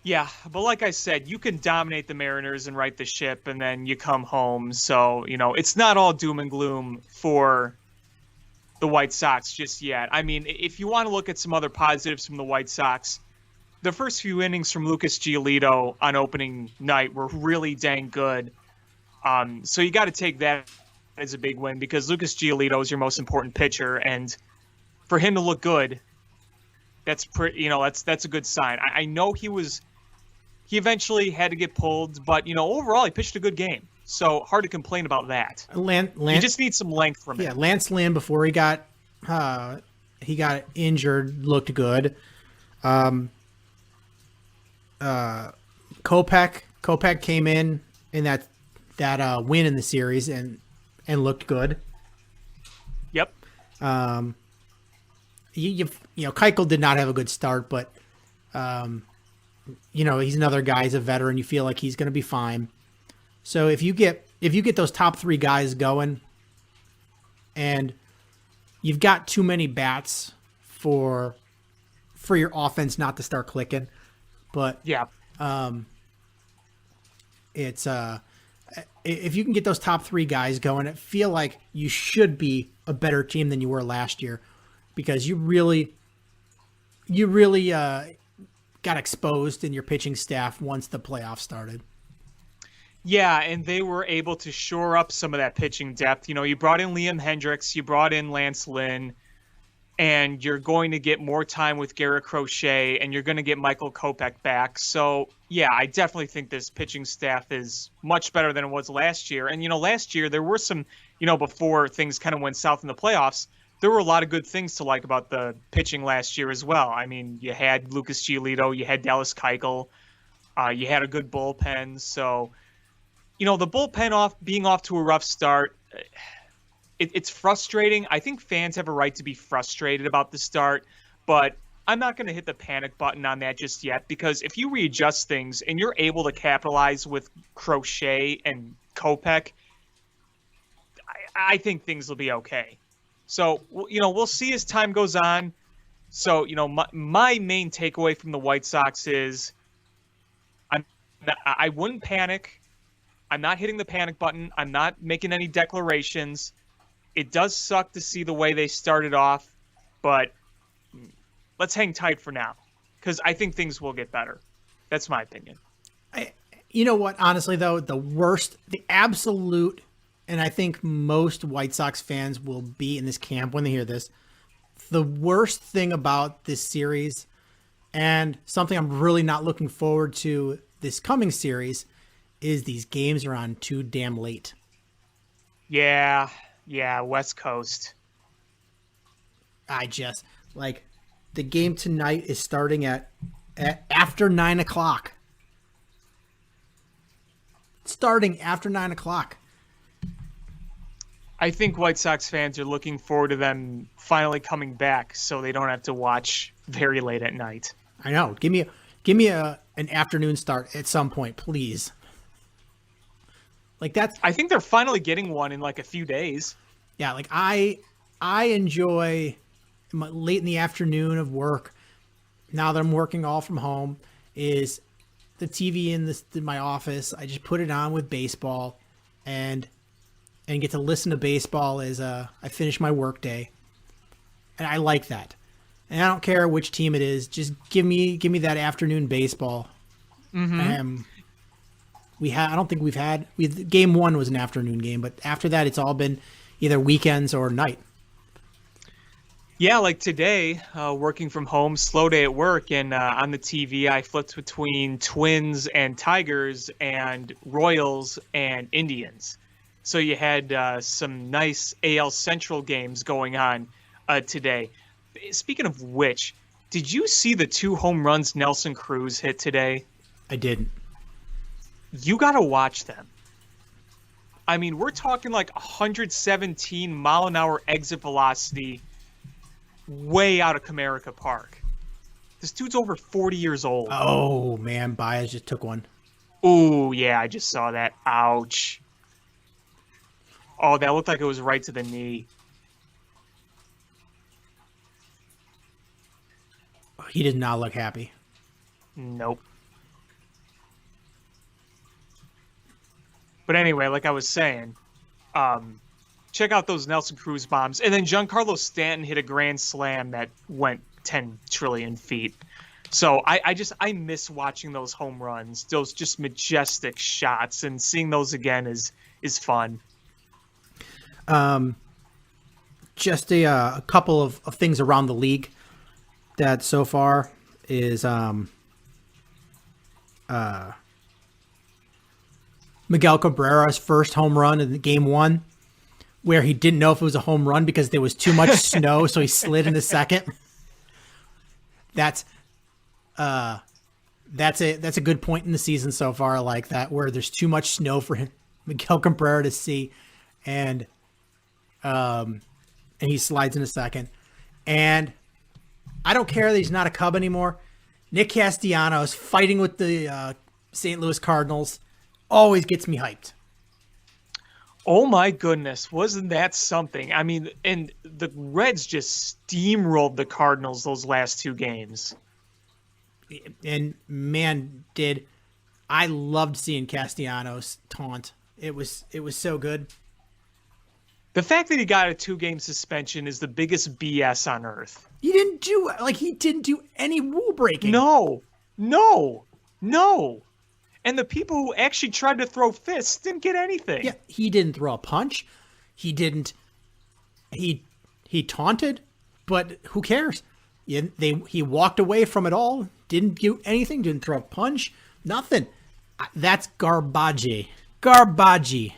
Yeah, but like I said, you can dominate the Mariners and right the ship, and then you come home. So, it's not all doom and gloom for the White Sox just yet. I mean, if you want to look at some other positives from the White Sox, the first few innings from Lucas Giolito on opening night were really dang good. So you got to take that as a big win because Lucas Giolito is your most important pitcher, and for him to look good, that's that's a good sign. I know he eventually had to get pulled, but overall he pitched a good game. So hard to complain about that. You just need some length from him. Yeah, Lance Lynn before he got injured looked good. Kopech came in that win in the series and looked good. Yep. Keuchel did not have a good start, but he's another guy. He's a veteran. You feel like he's going to be fine. So if you get those top three guys going, and you've got too many bats for your offense not to start clicking. But yeah, it's if you can get those top three guys going, I feel like you should be a better team than you were last year, because you really got exposed in your pitching staff once the playoffs started. Yeah, and they were able to shore up some of that pitching depth. You brought in Liam Hendricks, you brought in Lance Lynn, and you're going to get more time with Garrett Crochet, and you're going to get Michael Kopech back. So, yeah, I definitely think this pitching staff is much better than it was last year. And, last year there were some, before things kind of went south in the playoffs, there were a lot of good things to like about the pitching last year as well. I mean, you had Lucas Giolito, you had Dallas Keuchel, you had a good bullpen. So, the bullpen being off to a rough start, it's frustrating. I think fans have a right to be frustrated about the start, but I'm not going to hit the panic button on that just yet, because if you readjust things and you're able to capitalize with Crochet and Kopech, I think things will be okay. So, we'll see as time goes on. So, my main takeaway from the White Sox is I wouldn't panic. I'm not hitting the panic button. I'm not making any declarations. It does suck to see the way they started off, but let's hang tight for now because I think things will get better. That's my opinion. You know what? Honestly, though, the absolute, and I think most White Sox fans will be in this camp when they hear this, the worst thing about this series, and something I'm really not looking forward to this coming series, is these games are on too damn late. Yeah, West Coast. The game tonight is starting at after 9 o'clock. Starting after 9 o'clock. I think White Sox fans are looking forward to them finally coming back so they don't have to watch very late at night. I know. Give me an afternoon start at some point, please. I think they're finally getting one in like a few days. Yeah, I enjoy late in the afternoon of work. Now that I'm working all from home, is the TV in my office. I just put it on with baseball, and get to listen to baseball as I finish my work day, and I like that. And I don't care which team it is. Just give me that afternoon baseball. Mm-hmm. I don't think game one was an afternoon game, but after that, it's all been either weekends or night. Yeah, like today, working from home, slow day at work, and on the TV, I flipped between Twins and Tigers and Royals and Indians. So you had some nice AL Central games going on today. Speaking of which, did you see the 2 home runs Nelson Cruz hit today? I didn't. You got to watch them. I mean, we're talking like 117 mile an hour exit velocity way out of Comerica Park. This dude's over 40 years old. Oh, man. Baez just took one. Ooh, yeah, I just saw that. Ouch. Oh, that looked like it was right to the knee. He did not look happy. Nope. But anyway, like I was saying, check out those Nelson Cruz bombs. And then Giancarlo Stanton hit a grand slam that went 10 trillion feet. So I miss watching those home runs, those just majestic shots, and seeing those again is fun. Just a couple of things around the league that so far is Miguel Cabrera's first home run in game one, where he didn't know if it was a home run because there was too much snow, so he slid into second. That's a good point in the season so far, like that, where there's too much snow for Miguel Cabrera to see, and he slides into second. And I don't care that he's not a Cub anymore. Nick Castellanos fighting with the St. Louis Cardinals always gets me hyped. Oh my goodness, wasn't that something? I mean, and the Reds just steamrolled the Cardinals those last 2 games. And man, I loved seeing Castellanos taunt. It was so good. The fact that he got a 2-game suspension is the biggest BS on earth. He didn't do any rule breaking. No. And the people who actually tried to throw fists didn't get anything. Yeah, he didn't throw a punch. He taunted, but who cares? He walked away from it all. Didn't do anything. Didn't throw a punch. Nothing. That's garbage. Garbage.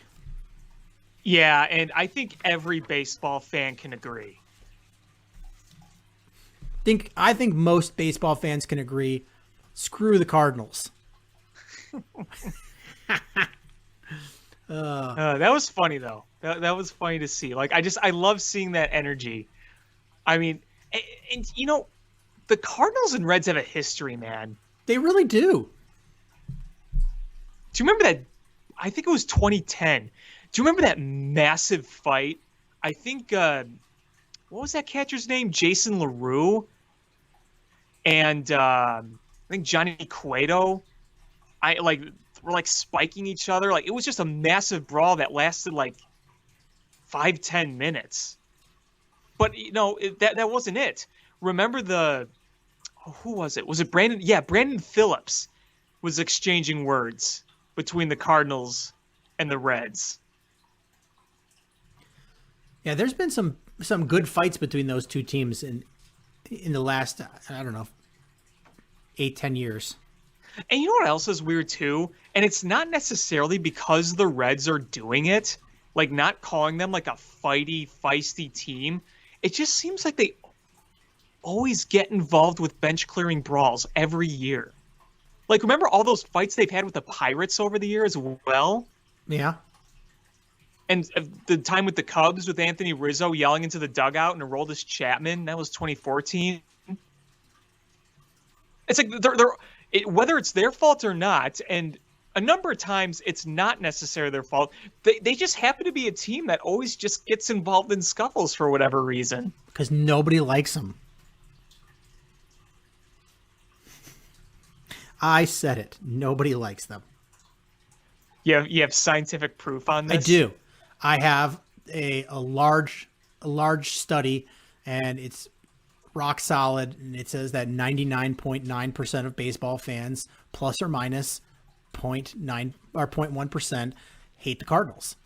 Yeah, and I think every baseball fan can agree. I think most baseball fans can agree. Screw the Cardinals. That was funny though. That was funny to see. Like I love seeing that energy. I mean, and you know, the Cardinals and Reds have a history, man. They really do. Do you remember that? I think it was 2010. Do you remember that massive fight? I think what was that catcher's name? Jason LaRue and I think Johnny Cueto. were like spiking each other. Like, it was just a massive brawl that lasted like 5-10 minutes. But that wasn't it. Remember who was it? Was it Brandon? Yeah, Brandon Phillips was exchanging words between the Cardinals and the Reds. Yeah, there's been some good fights between those two teams in the last, I don't know, 8-10 years. And you know what else is weird too? And it's not necessarily because the Reds are doing it, like not calling them like a feisty team. It just seems like they always get involved with bench clearing brawls every year. Like, remember all those fights they've had with the Pirates over the years as well? Yeah. And the time with the Cubs with Anthony Rizzo yelling into the dugout and Aroldis Chapman, that was 2014. It's like whether it's their fault or not, and a number of times it's not necessarily their fault. They just happen to be a team that always just gets involved in scuffles for whatever reason. Because nobody likes them. I said it. Nobody likes them. You have scientific proof on this? I do. I have a large study, and it's rock solid, and it says that 99.9% of baseball fans, plus or minus 0.9 or 0.1%, hate the Cardinals.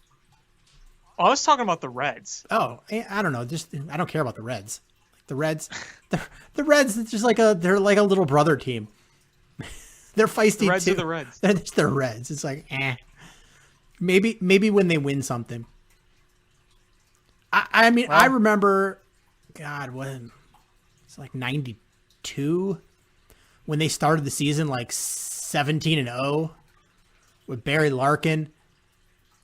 Oh, I was talking about the Reds. Oh, I don't know. I don't care about the Reds. The Reds, the Reds. It's just they're like a little brother team. They're feisty too. The Reds are the Reds. They're just the Reds. It's like, maybe when they win something. I mean, I remember, God, when it's like 92 when they started the season like 17-0 with Barry Larkin.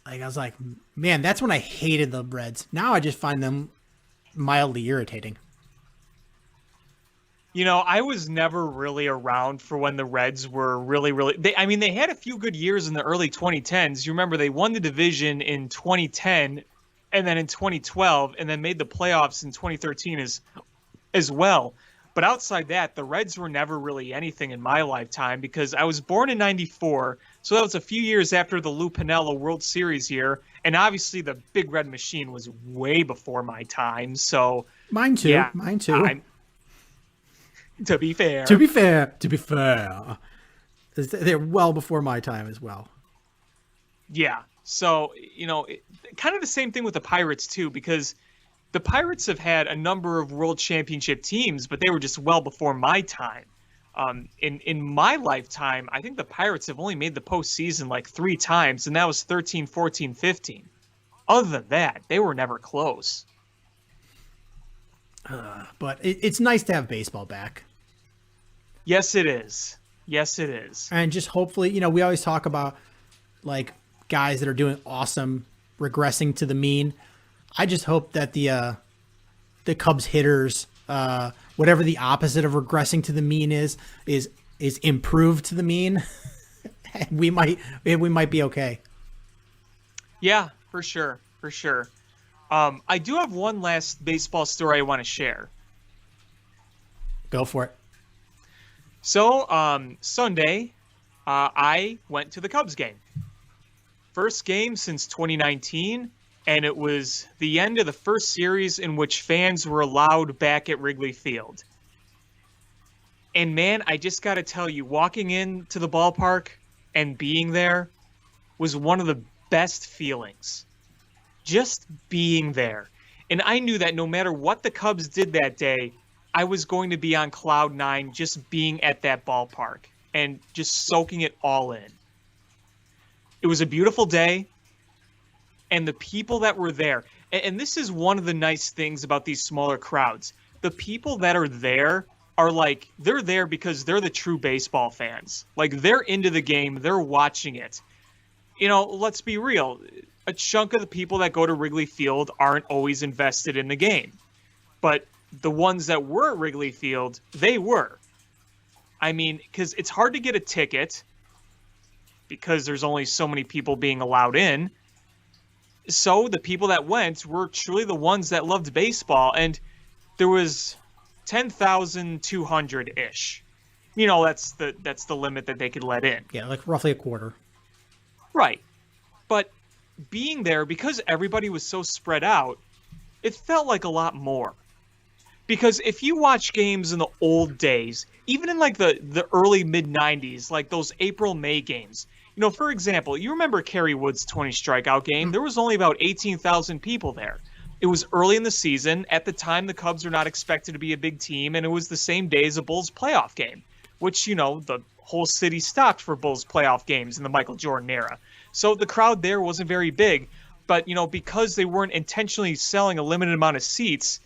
Like, I was like, man, that's when I hated the Reds. Now I just find them mildly irritating. I was never really around for when the Reds were really, they had a few good years in the early 2010s. You remember they won the division in 2010 and then in 2012 and then made the playoffs in 2013 as well. But outside that, the Reds were never really anything in my lifetime because I was born in 94. So that was a few years after the Lou Piniella World Series year. And obviously the Big Red Machine was way before my time. So mine too. Yeah, mine too. To be fair, they're well before my time as well. Yeah. So, kind of the same thing with the Pirates too, because the Pirates have had a number of world championship teams, but they were just well before my time. In my lifetime, I think the Pirates have only made the postseason like 3 times, and that was 13, 14, 15. Other than that, they were never close. But it's nice to have baseball back. Yes, it is. Yes, it is. And just hopefully, we always talk about like guys that are doing awesome, regressing to the mean. I just hope that the Cubs hitters, whatever the opposite of regressing to the mean is improved to the mean. And we might be okay. Yeah, for sure. For sure. I do have one last baseball story I want to share. Go for it. So, Sunday, I went to the Cubs game. First game since 2019, and it was the end of the first series in which fans were allowed back at Wrigley Field. And man, I just got to tell you, walking into the ballpark and being there was one of the best feelings. Just being there. And I knew that no matter what the Cubs did that day, I was going to be on cloud 9 just being at that ballpark and just soaking it all in. It was a beautiful day, and the people that were there, and this is one of the nice things about these smaller crowds. The people that are there are like, they're there because they're the true baseball fans. Like, they're into the game, they're watching it. Let's be real. A chunk of the people that go to Wrigley Field aren't always invested in the game. But the ones that were at Wrigley Field, they were. Because it's hard to get a ticket because there's only so many people being allowed in. So the people that went were truly the ones that loved baseball. And there was 10,200-ish. That's the limit that they could let in. Yeah, like roughly a quarter. Right. But being there, because everybody was so spread out, it felt like a lot more. Because if you watch games in the old days, even in like the early mid-90s, like those April-May games, for example, you remember Kerry Wood's 20 strikeout game? There was only about 18,000 people there. It was early in the season. At the time, the Cubs were not expected to be a big team, and it was the same day as a Bulls playoff game, which, the whole city stopped for Bulls playoff games in the Michael Jordan era. So the crowd there wasn't very big, but, because they weren't intentionally selling a limited amount of seats,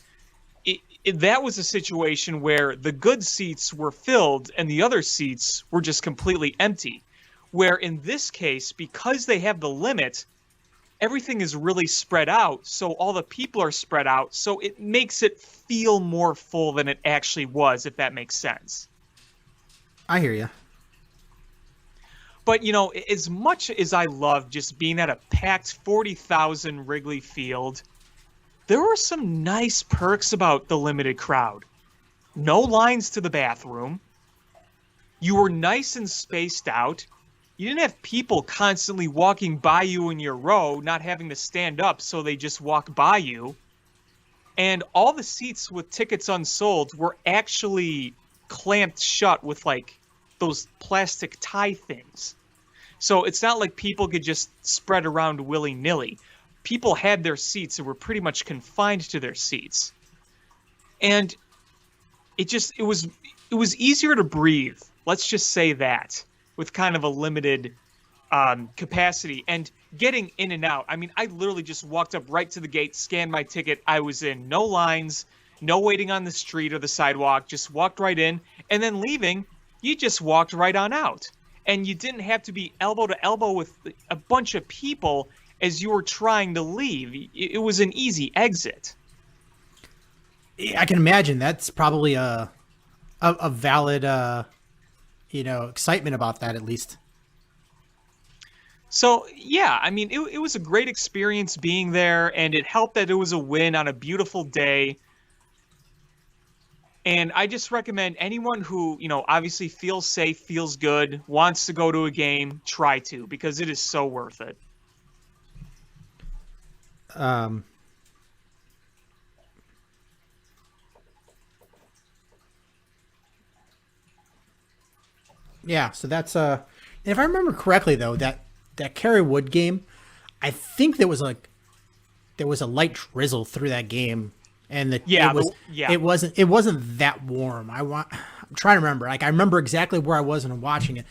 that was a situation where the good seats were filled and the other seats were just completely empty. Where in this case, because they have the limit, everything is really spread out, so all the people are spread out, so it makes it feel more full than it actually was, if that makes sense. I hear you. But, as much as I love just being at a packed 40,000 Wrigley Field, there were some nice perks about the limited crowd. No lines to the bathroom. You were nice and spaced out. You didn't have people constantly walking by you in your row, not having to stand up so they just walk by you. And all the seats with tickets unsold were actually clamped shut with like those plastic tie things. So it's not like people could just spread around willy-nilly. People had their seats and were pretty much confined to their seats. And it was easier to breathe. Let's just say that, with kind of a limited capacity and getting in and out. I mean, I literally just walked up right to the gate, scanned my ticket. I was in no lines, no waiting on the street or the sidewalk, just walked right in. And then leaving, you just walked right on out. And you didn't have to be elbow to elbow with a bunch of people as you were trying to leave. It was an easy exit. I can imagine that's probably a valid, excitement about that, at least. So, yeah, I mean, it was a great experience being there, and it helped that it was a win on a beautiful day. And I just recommend anyone who, obviously feels safe, feels good, wants to go to a game, try to, because it is so worth it. Yeah, so that's and if I remember correctly though, that Kerry Wood game, I think there was a light drizzle through that game, and it wasn't that warm. I'm trying to remember. Like I remember exactly where I was when watching it,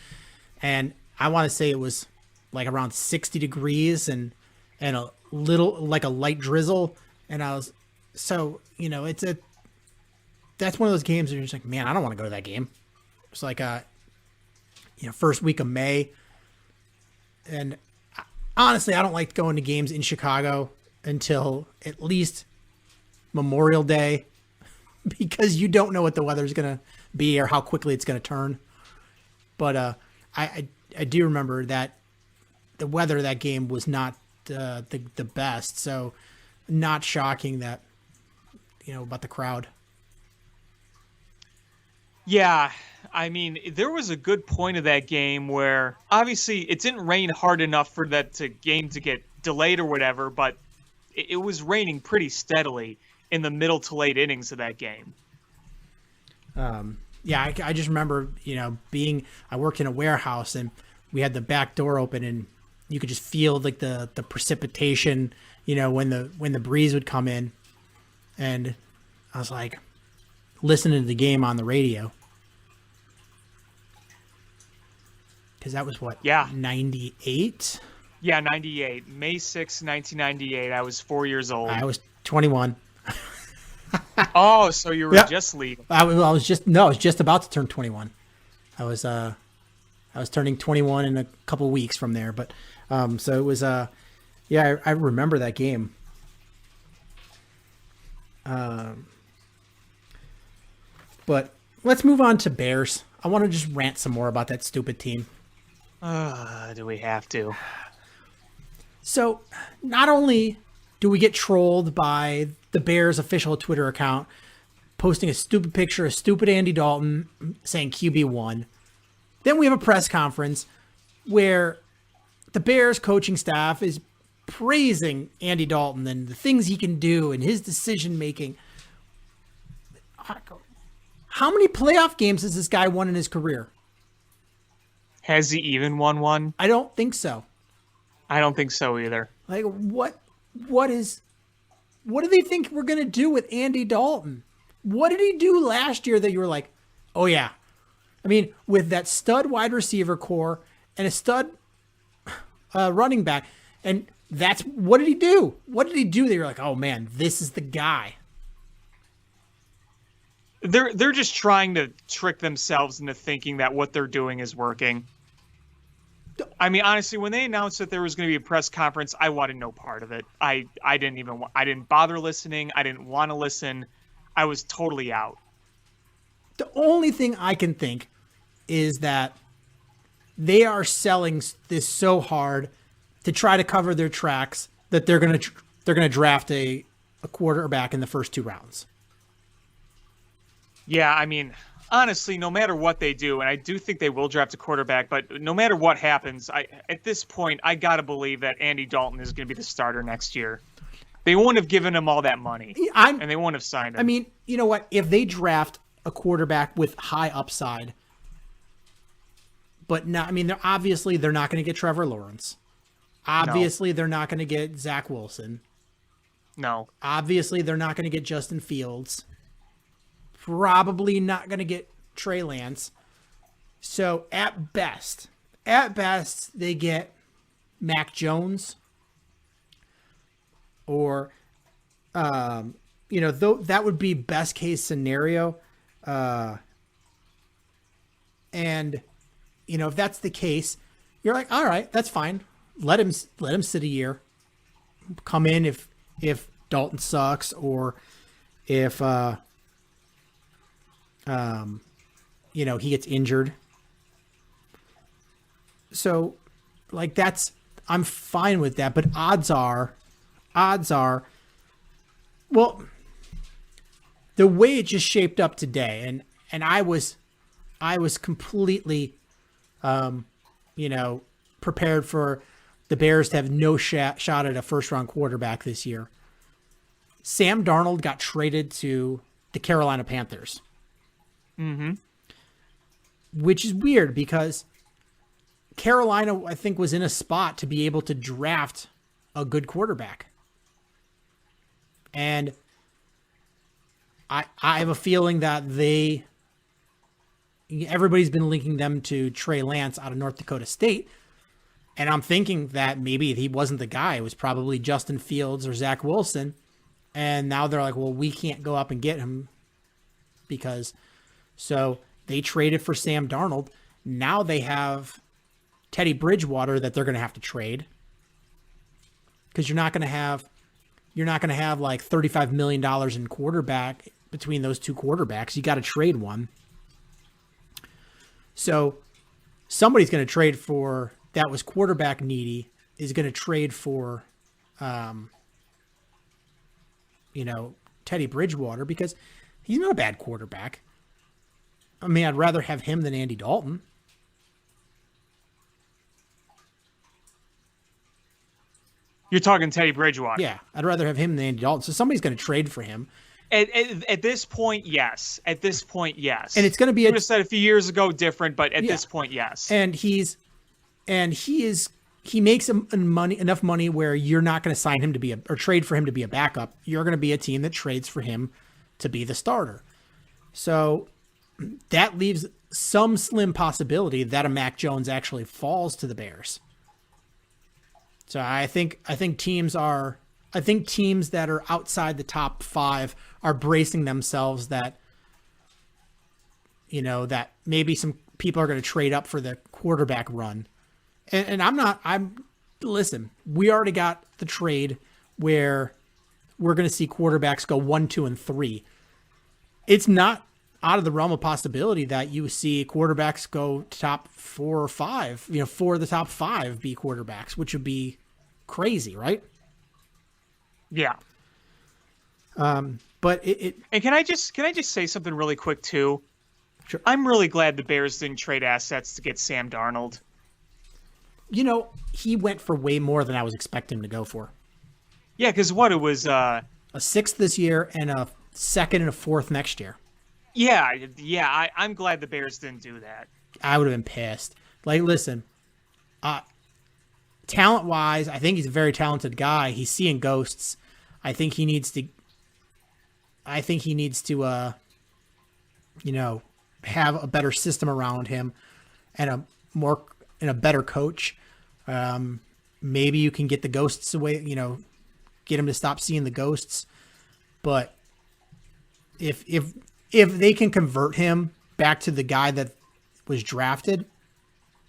and I want to say it was like around 60 degrees and a little like a light drizzle, and I was that's one of those games where you're just like, man, I don't want to go to that game. It's like first week of May. And honestly, I don't like going to games in Chicago until at least Memorial Day because you don't know what the weather's going to be or how quickly it's going to turn. But I do remember that the weather of that game was not the best. So not shocking that, about the crowd. Yeah, I mean, there was a good point of that game where obviously it didn't rain hard enough for that game to get delayed or whatever, but it was raining pretty steadily in the middle to late innings of that game. Yeah, I just remember, I worked in a warehouse and we had the back door open and you could just feel like the precipitation, when the breeze would come in, and I was like listening to the game on the radio. Because that was what? Yeah. 98? Yeah, 98. May 6th, 1998. I was 4 years old. I was 21. Oh, so you were just legal. I was just about to turn 21. I was turning 21 in a couple weeks from there, but so it was I remember that game. But let's move on to Bears. I want to just rant some more about that stupid team. Do we have to? So, not only do we get trolled by the Bears official Twitter account, posting a stupid picture of stupid Andy Dalton saying QB1. Then we have a press conference where the Bears coaching staff is praising Andy Dalton and the things he can do and his decision making. How many playoff games has this guy won in his career? Has he even won one? I don't think so. I don't think so either. Like, what do they think we're going to do with Andy Dalton? What did he do last year that you were like, oh yeah? I mean, with that stud wide receiver core and a stud running back, and what did he do? What did he do that you're like, oh man, this is the guy? They're just trying to trick themselves into thinking that what they're doing is working. I mean, honestly, when they announced that there was going to be a press conference, I wanted no part of it. I didn't bother listening. I didn't want to listen. I was totally out. The only thing I can think is that they are selling this so hard to try to cover their tracks that they're going to draft a quarterback in the first 2 rounds. Yeah, I mean, honestly, no matter what they do, and I do think they will draft a quarterback, but no matter what happens, at this point, I got to believe that Andy Dalton is going to be the starter next year. They won't have given him all that money, and they won't have signed him. I mean, you know what? If they draft a quarterback with high upside, but not, I mean, they're not going to get Trevor Lawrence. Obviously, they're not going to get Zach Wilson. No. Obviously, they're not going to get Justin Fields. Probably not going to get Trey Lance. So at best, they get Mac Jones or, that would be best case scenario. And, if that's the case, you're like, all right, that's fine. Let him sit a year. Come in if Dalton sucks or if, he gets injured. So like I'm fine with that, but odds are, well, the way it just shaped up today, and I was completely, prepared for the Bears to have no shot at a first round quarterback this year. Sam Darnold got traded to the Carolina Panthers. Mm-hmm. Which is weird because Carolina, I think, was in a spot to be able to draft a good quarterback. And I have a feeling that everybody's been linking them to Trey Lance out of North Dakota State. And I'm thinking that maybe he wasn't the guy. It was probably Justin Fields or Zach Wilson. And now they're like, well, we can't go up and get him because... So they traded for Sam Darnold. Now they have Teddy Bridgewater that they're going to have to trade because you're not going to have like $35 million in quarterback between those 2 quarterbacks. You got to trade one. So somebody's going to trade for that was quarterback needy is going to trade for, Teddy Bridgewater because he's not a bad quarterback. I mean, I'd rather have him than Andy Dalton. You're talking Teddy Bridgewater. Yeah, I'd rather have him than Andy Dalton. So somebody's going to trade for him. At this point, yes. At this point, yes. And it's going to be I would have said a few years ago different, but at this point, yes. And he makes enough money where you're not going to sign him to be or trade for him to be a backup. You're going to be a team that trades for him to be the starter. So that leaves some slim possibility that a Mac Jones actually falls to the Bears. So I think teams that are outside the top 5 are bracing themselves that maybe some people are going to trade up for the quarterback run. And listen, we already got the trade where we're going to see quarterbacks go 1, 2, and 3. It's not out of the realm of possibility that you see quarterbacks go top 4 or 5, 4 of the top 5 be quarterbacks, which would be crazy, right? Yeah. But it And can I just say something really quick too? Sure. I'm really glad the Bears didn't trade assets to get Sam Darnold. he went for way more than I was expecting him to go for. Yeah, because what it was. A 6th this year and a 2nd and a 4th next year. Yeah. I'm glad the Bears didn't do that. I would have been pissed. Like, listen, talent-wise, I think he's a very talented guy. He's seeing ghosts. I think he needs to have a better system around him and a better coach. Maybe you can get the ghosts away, get him to stop seeing the ghosts. But if they can convert him back to the guy that was drafted,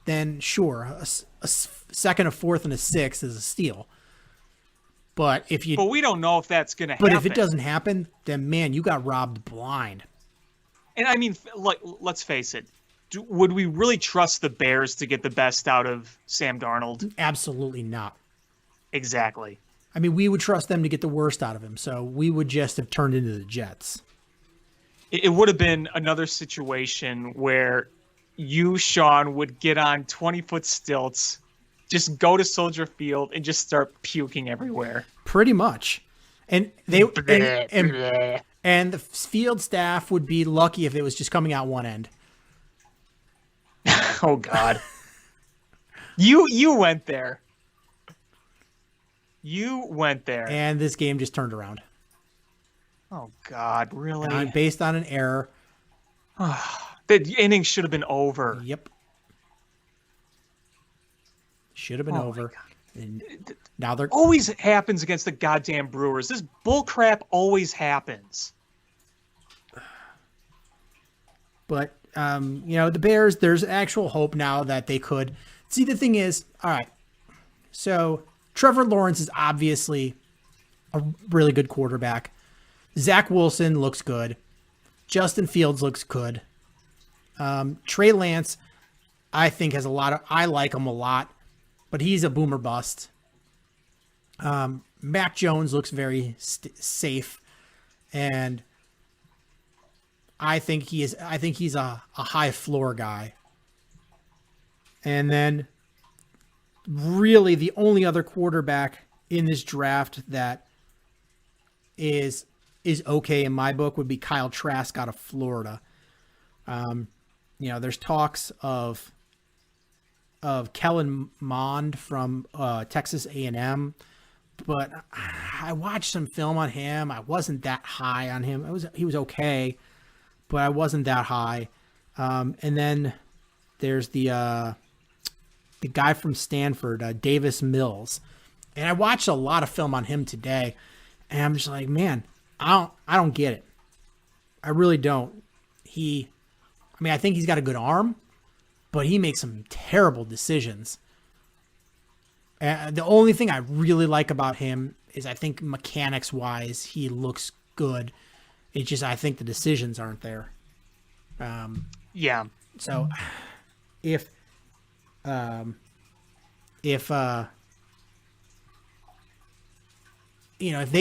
then sure, a 2nd, a 4th, and a 6th is a steal. But we don't know if that's going to happen. But if it doesn't happen, then man, you got robbed blind. And I mean, let's face it. Would we really trust the Bears to get the best out of Sam Darnold? Absolutely not. Exactly. I mean, we would trust them to get the worst out of him, so we would just have turned into the Jets. It would have been another situation where you, Sean, would get on 20-foot stilts, just go to Soldier Field, and just start puking everywhere. Pretty much. And and the field staff would be lucky if it was just coming out one end. Oh, God. You went there. You went there. And this game just turned around. Oh, God, really? Based on an error. The inning should have been over. Yep. Should have been over. And now they're always happens against the goddamn Brewers. This bullcrap always happens. But, the Bears, there's actual hope now that they could. See, the thing is, all right, so Trevor Lawrence is obviously a really good quarterback. Zach Wilson looks good. Justin Fields looks good. Trey Lance, I think, I like him a lot, but he's a boomer bust. Mac Jones looks very safe, and I think he's a high floor guy. And then really the only other quarterback in this draft that is okay in my book would be Kyle Trask out of Florida. There's talks of Kellen Mond from Texas A&M, but I watched some film on him. I wasn't that high on him. He was okay, but I wasn't that high. And then there's the guy from Stanford, Davis Mills, and I watched a lot of film on him today, and I'm just like, man, I don't get it. I really don't. I think he's got a good arm, but he makes some terrible decisions. The only thing I really like about him is I think mechanics-wise, he looks good. It's just I think the decisions aren't there. Yeah. So if they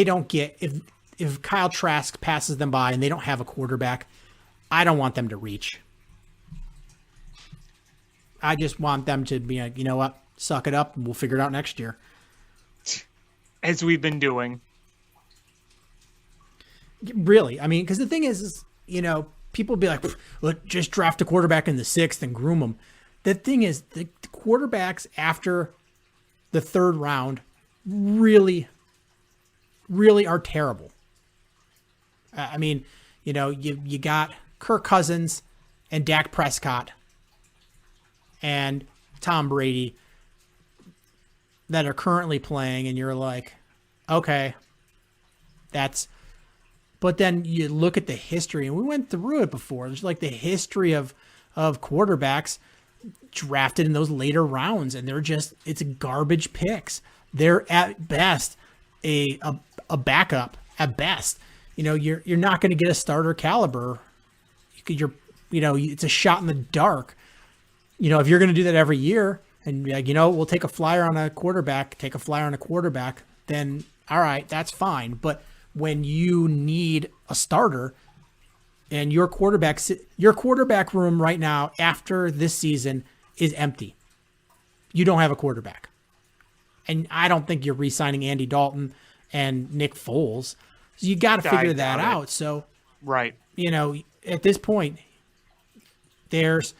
don't get if Kyle Trask passes them by and they don't have a quarterback, I don't want them to reach. I just want them to be like, you know what, suck it up and we'll figure it out next year. As we've been doing. Really, I mean, because the thing is, people be like, just draft a quarterback in the 6th and groom them. The thing is, the quarterbacks after the 3rd round really, really are terrible. You got Kirk Cousins and Dak Prescott and Tom Brady that are currently playing, and you're like, okay, but then you look at the history, and we went through it before. There's like the history of quarterbacks drafted in those later rounds, and it's garbage picks. They're at best a backup at best. You're not going to get a starter caliber. It's a shot in the dark. If you're going to do that every year and we'll take a flyer on a quarterback, then all right, that's fine. But when you need a starter and your quarterback room right now after this season is empty. You don't have a quarterback. And I don't think you're re-signing Andy Dalton and Nick Foles. So you got to figure that out. So, right. At this point, there's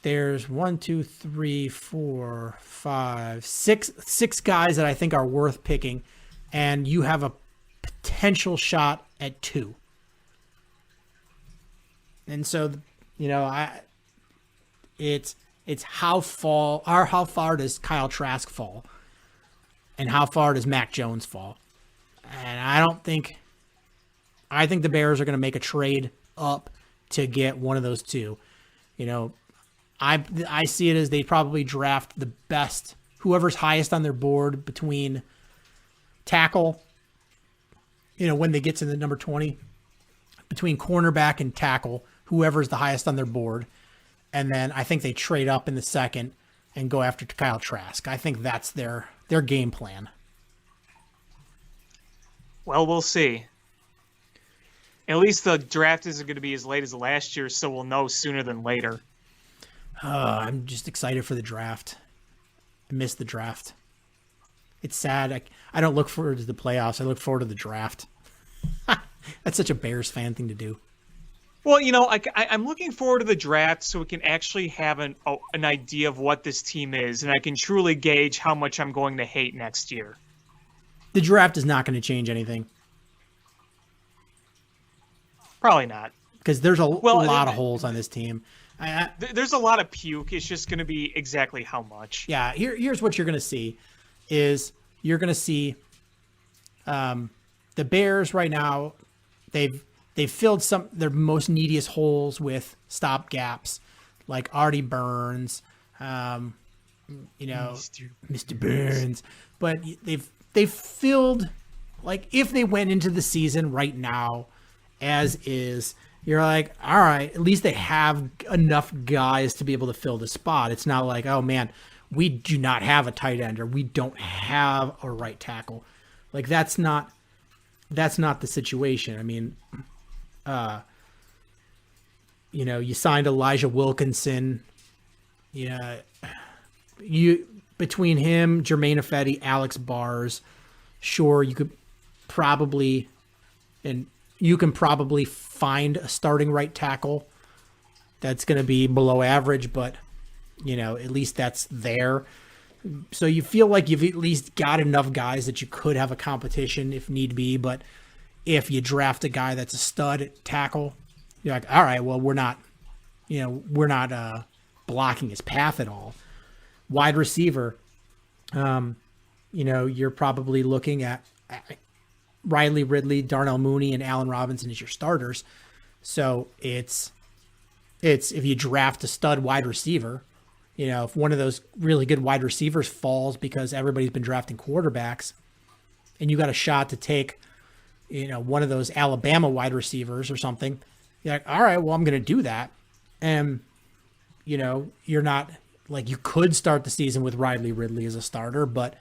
1, 2, 3, 4, 5, 6 guys that I think are worth picking, and you have a potential shot at 2. And so, it's how far does Kyle Trask fall, and how far does Mac Jones fall? And I think the Bears are going to make a trade up to get one of those 2. I see it as they probably draft the best, whoever's highest on their board between tackle, when they get to the number 20, between cornerback and tackle, whoever's the highest on their board. And then I think they trade up in the second and go after Kyle Trask. I think that's their game plan. Well, we'll see. At least the draft isn't going to be as late as last year, so we'll know sooner than later. I'm just excited for the draft. I miss the draft. It's sad. I don't look forward to the playoffs. I look forward to the draft. That's such a Bears fan thing to do. Well, I'm looking forward to the draft so we can actually have an idea of what this team is, and I can truly gauge how much I'm going to hate next year. The draft is not going to change anything. Probably not. Because there's a lot of holes on this team. There's a lot of puke. It's just going to be exactly how much. Yeah, here's what you're going to see. You're going to see the Bears right now, they've filled their most neediest holes with stop gaps, like Artie Burns, Mr. Burns. But they've filled, like, if they went into the season right now as is, you're like, all right, at least they have enough guys to be able to fill the spot. It's not like, oh man, we do not have a tight end, or we don't have a right tackle. Like, that's not the situation. I mean, you signed Elijah Wilkinson. Between him, Jermaine Ifedi, Alex Bars, sure, you can probably find a starting right tackle that's going to be below average, but at least that's there. So you feel like you've at least got enough guys that you could have a competition if need be. But if you draft a guy that's a stud at tackle, you're like, all right, well, we're not blocking his path at all. Wide receiver, you're probably looking at Riley Ridley, Darnell Mooney, and Allen Robinson as your starters. So it's if you draft a stud wide receiver, if one of those really good wide receivers falls because everybody's been drafting quarterbacks, and you got a shot to take, one of those Alabama wide receivers or something, you're like, all right, well, I'm going to do that. And, you're not, like, you could start the season with Riley Ridley as a starter, but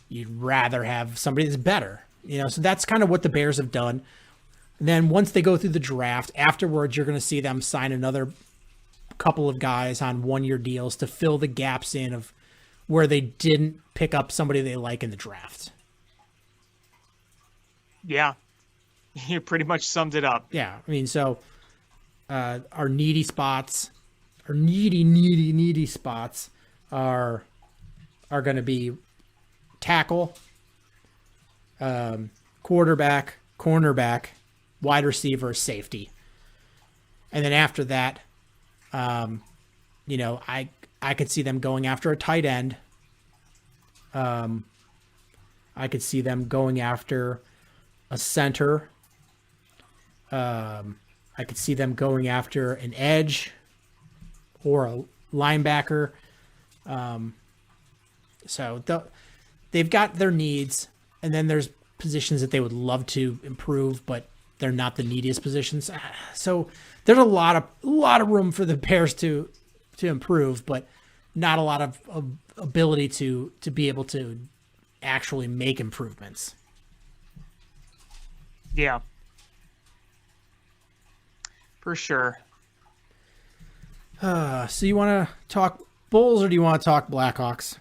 you'd rather have somebody that's better. So that's kind of what the Bears have done. And then once they go through the draft, afterwards, you're going to see them sign another couple of guys on 1-year deals to fill the gaps in of where they didn't pick up somebody they like in the draft. Yeah, you pretty much summed it up. Yeah, I mean, so our needy spots, our needy spots are going to be tackle, quarterback, cornerback, wide receiver, safety. And then after that, I could see them going after a tight end. I could see them going after a center. I could see them going after an edge or a linebacker. So they've got their needs, and then there's positions that they would love to improve, but they're not the neediest positions. So there's a lot of room for the Bears to improve, but not a lot of ability to be able to actually make improvements. Yeah. For sure. So you want to talk Bulls or do you want to talk Blackhawks?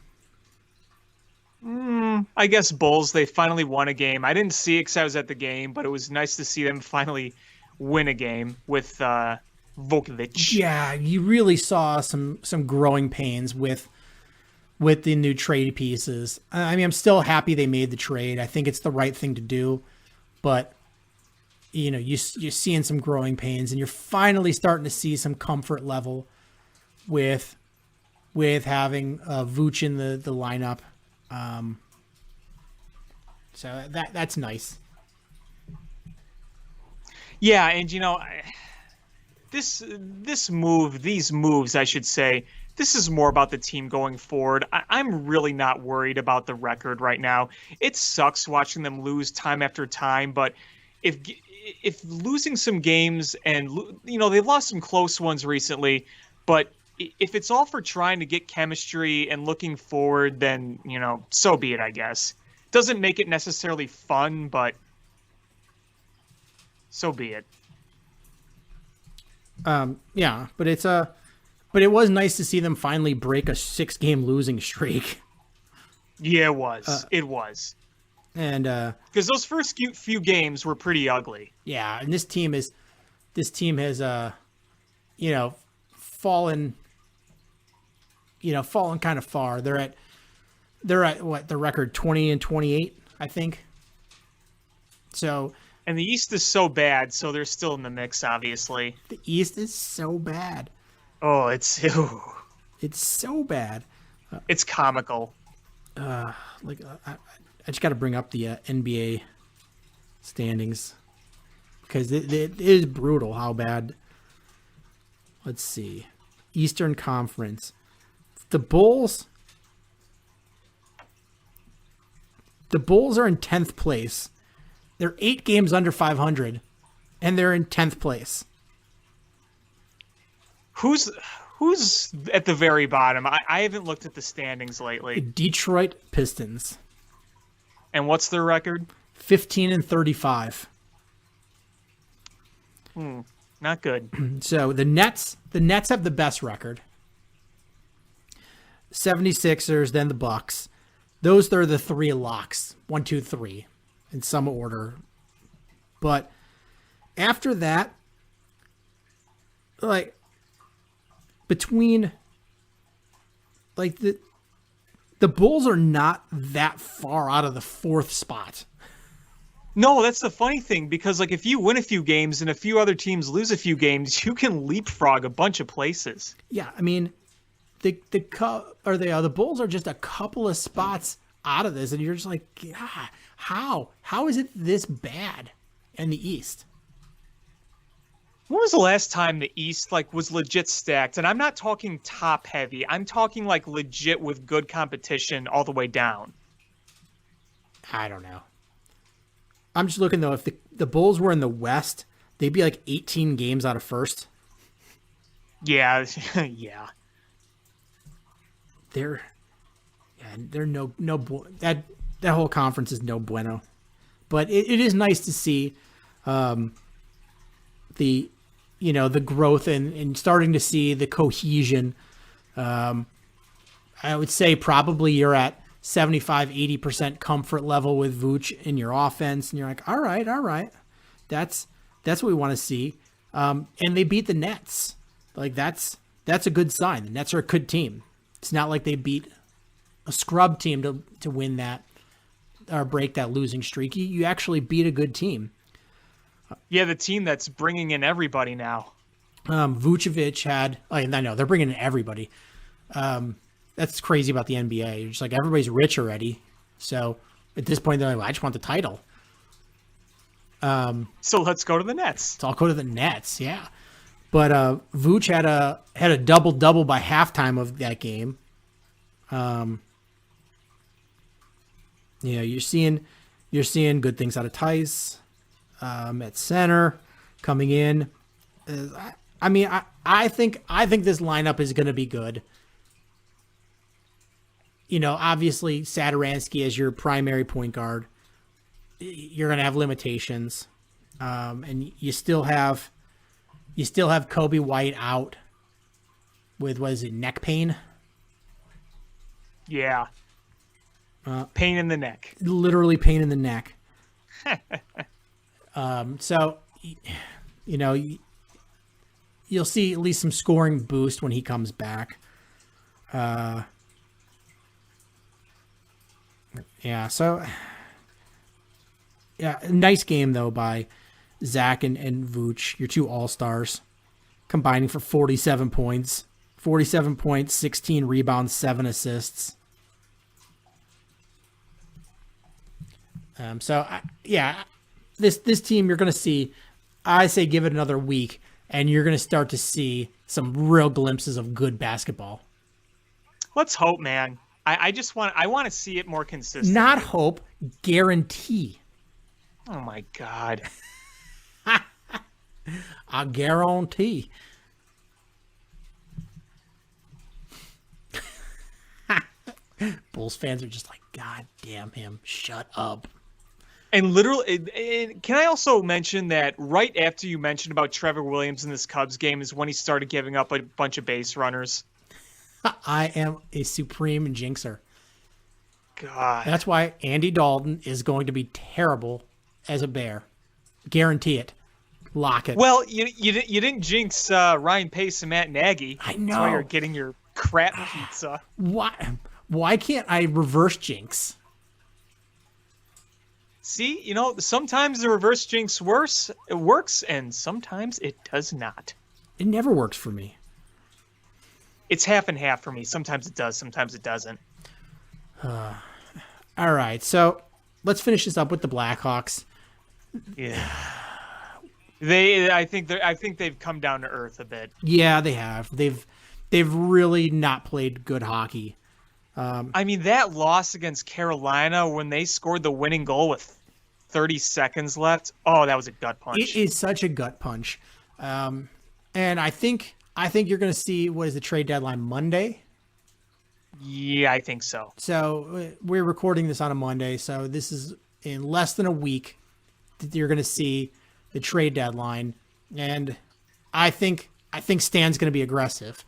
I guess Bulls, they finally won a game. I didn't see it because I was at the game, but it was nice to see them finally win a game with Vukovic. Yeah, you really saw some growing pains with the new trade pieces. I mean, I'm still happy they made the trade. I think it's the right thing to do, but you're seeing some growing pains, and you're finally starting to see some comfort level with having Vooch in the lineup. So that's nice. Yeah, and these moves, I should say, this is more about the team going forward. I'm really not worried about the record right now. It sucks watching them lose time after time, but if losing some games and they've lost some close ones recently, but if it's all for trying to get chemistry and looking forward, then so be it, I guess. Doesn't make it necessarily fun, but so be it. Yeah, but it was nice to see them finally break a 6-game losing streak. Yeah, it was. It was. And because those first few games were pretty ugly. Yeah, and this team has fallen kind of far. They're at what, the record 20-28, I think. So, and the East is so bad, so they're still in the mix, obviously. The East is so bad. Oh, it's so bad. It's comical. I just got to bring up the NBA standings because it is brutal how bad. Let's see. Eastern Conference. The Bulls are in 10th place. They're 8 games under 500, and they're in 10th place. Who's at the very bottom? I haven't looked at the standings lately. Detroit Pistons. And what's their record? 15-35. Not good. So the Nets have the best record. 76ers, then the Bucks. Those are the 3 locks. 1, 2, 3 in some order. But after that, between the Bulls are not that far out of the 4th spot. No, that's the funny thing, because if you win a few games and a few other teams lose a few games, you can leapfrog a bunch of places. Yeah, I mean, the Bulls are just a couple of spots out of this, and you're just like, God, how is it this bad in the East? When was the last time the East was legit stacked? And I'm not talking top heavy. I'm talking legit with good competition all the way down. I don't know. I'm just looking though. If the Bulls were in the West, they'd be 18 games out of first. Yeah, yeah. They're no that whole conference is no bueno. But it is nice to see the growth and starting to see the cohesion. I would say probably you're at 75-80% comfort level with Vooch in your offense, and you're like, all right, that's what we want to see. And they beat the Nets. That's a good sign. The Nets are a good team. It's not like they beat a scrub team to win that or break that losing streak. You actually beat a good team. Yeah, the team that's bringing in everybody now. Vucevic had. I know they're bringing in everybody. That's crazy about the NBA. You're just everybody's rich already. So at this point, they're like, well, I just want the title. So let's go to the Nets. So I'll go to the Nets, yeah. But Vooch had a double-double by halftime of that game. You're seeing good things out of Tice at center coming in. I think this lineup is going to be good. Obviously Satoransky as your primary point guard. You're going to have limitations. And you still have Kobe White out with, what is it, neck pain? Yeah. Pain in the neck. Literally pain in the neck. So, you'll see at least some scoring boost when he comes back. Nice game, though, by Zach and Vooch, your two all-stars, combining for 47 points. 47 points, 16 rebounds, 7 assists. This team you're going to see, I say give it another week, and you're going to start to see some real glimpses of good basketball. Let's hope, man. I want to see it more consistent. Not hope, guarantee. Oh my God. I guarantee. Bulls fans are just like, God damn him, shut up. And literally, can I also mention that right after you mentioned about Trevor Williams in this Cubs game is when he started giving up a bunch of base runners. I am a supreme jinxer. God. That's why Andy Dalton is going to be terrible as a Bear. Guarantee it. Lock it. Well, you didn't jinx Ryan Pace and Matt Nagy. I know. That's why you're getting your crap pizza. Why can't I reverse jinx? See, sometimes the reverse jinx works, and sometimes it does not. It never works for me. It's half and half for me. Sometimes it does, sometimes it doesn't. All right, so let's finish this up with the Blackhawks. Yeah. I think they've come down to earth a bit. Yeah, they have. They've really not played good hockey. I mean, that loss against Carolina when they scored the winning goal with 30 seconds left. Oh, that was a gut punch. It is such a gut punch. And I think you're going to see, what is the trade deadline, Monday? Yeah, I think so. So we're recording this on a Monday. So this is in less than a week that you're going to see the trade deadline. And I think Stan's going to be aggressive,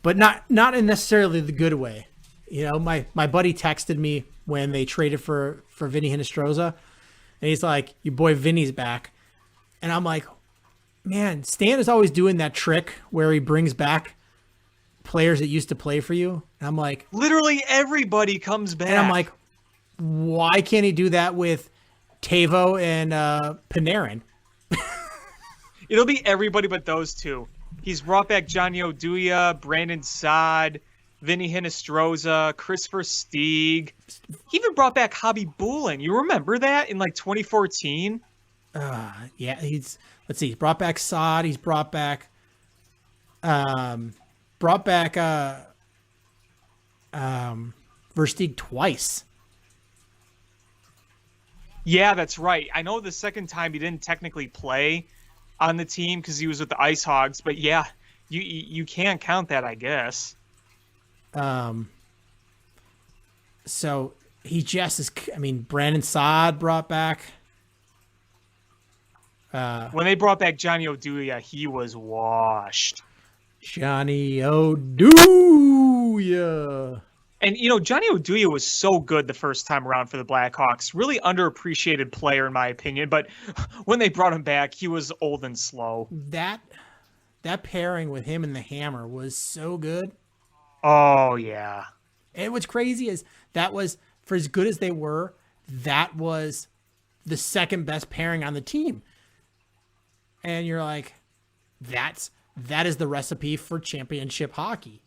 but not in necessarily the good way. My buddy texted me when they traded for Vinny Hinostroza, and he's like, your boy Vinny's back. And I'm like, man, Stan is always doing that trick where he brings back players that used to play for you. And I'm like, literally everybody comes back. And I'm like, why can't he do that with Tavo and Panarin? It'll be everybody but those two. He's brought back Johnny Oduya, Brandon Saad, Vinny Hinostroza, Christopher Stieg. He even brought back Hobby Bulin. You remember that in 2014? Yeah, he's brought back Saad. He's brought back Versteeg twice. Yeah, that's right. I know the second time he didn't technically play on the team because he was with the Ice Hogs, but yeah, you can't count that, I guess. So he just is. I mean, Brandon Saad brought back. When they brought back Johnny Oduya, he was washed. Johnny Oduya. And, Johnny Oduya was so good the first time around for the Blackhawks. Really underappreciated player, in my opinion. But when they brought him back, he was old and slow. That pairing with him and the Hammer was so good. Oh, yeah. And what's crazy is that was, for as good as they were, that was the second best pairing on the team. And you're like, that is the recipe for championship hockey.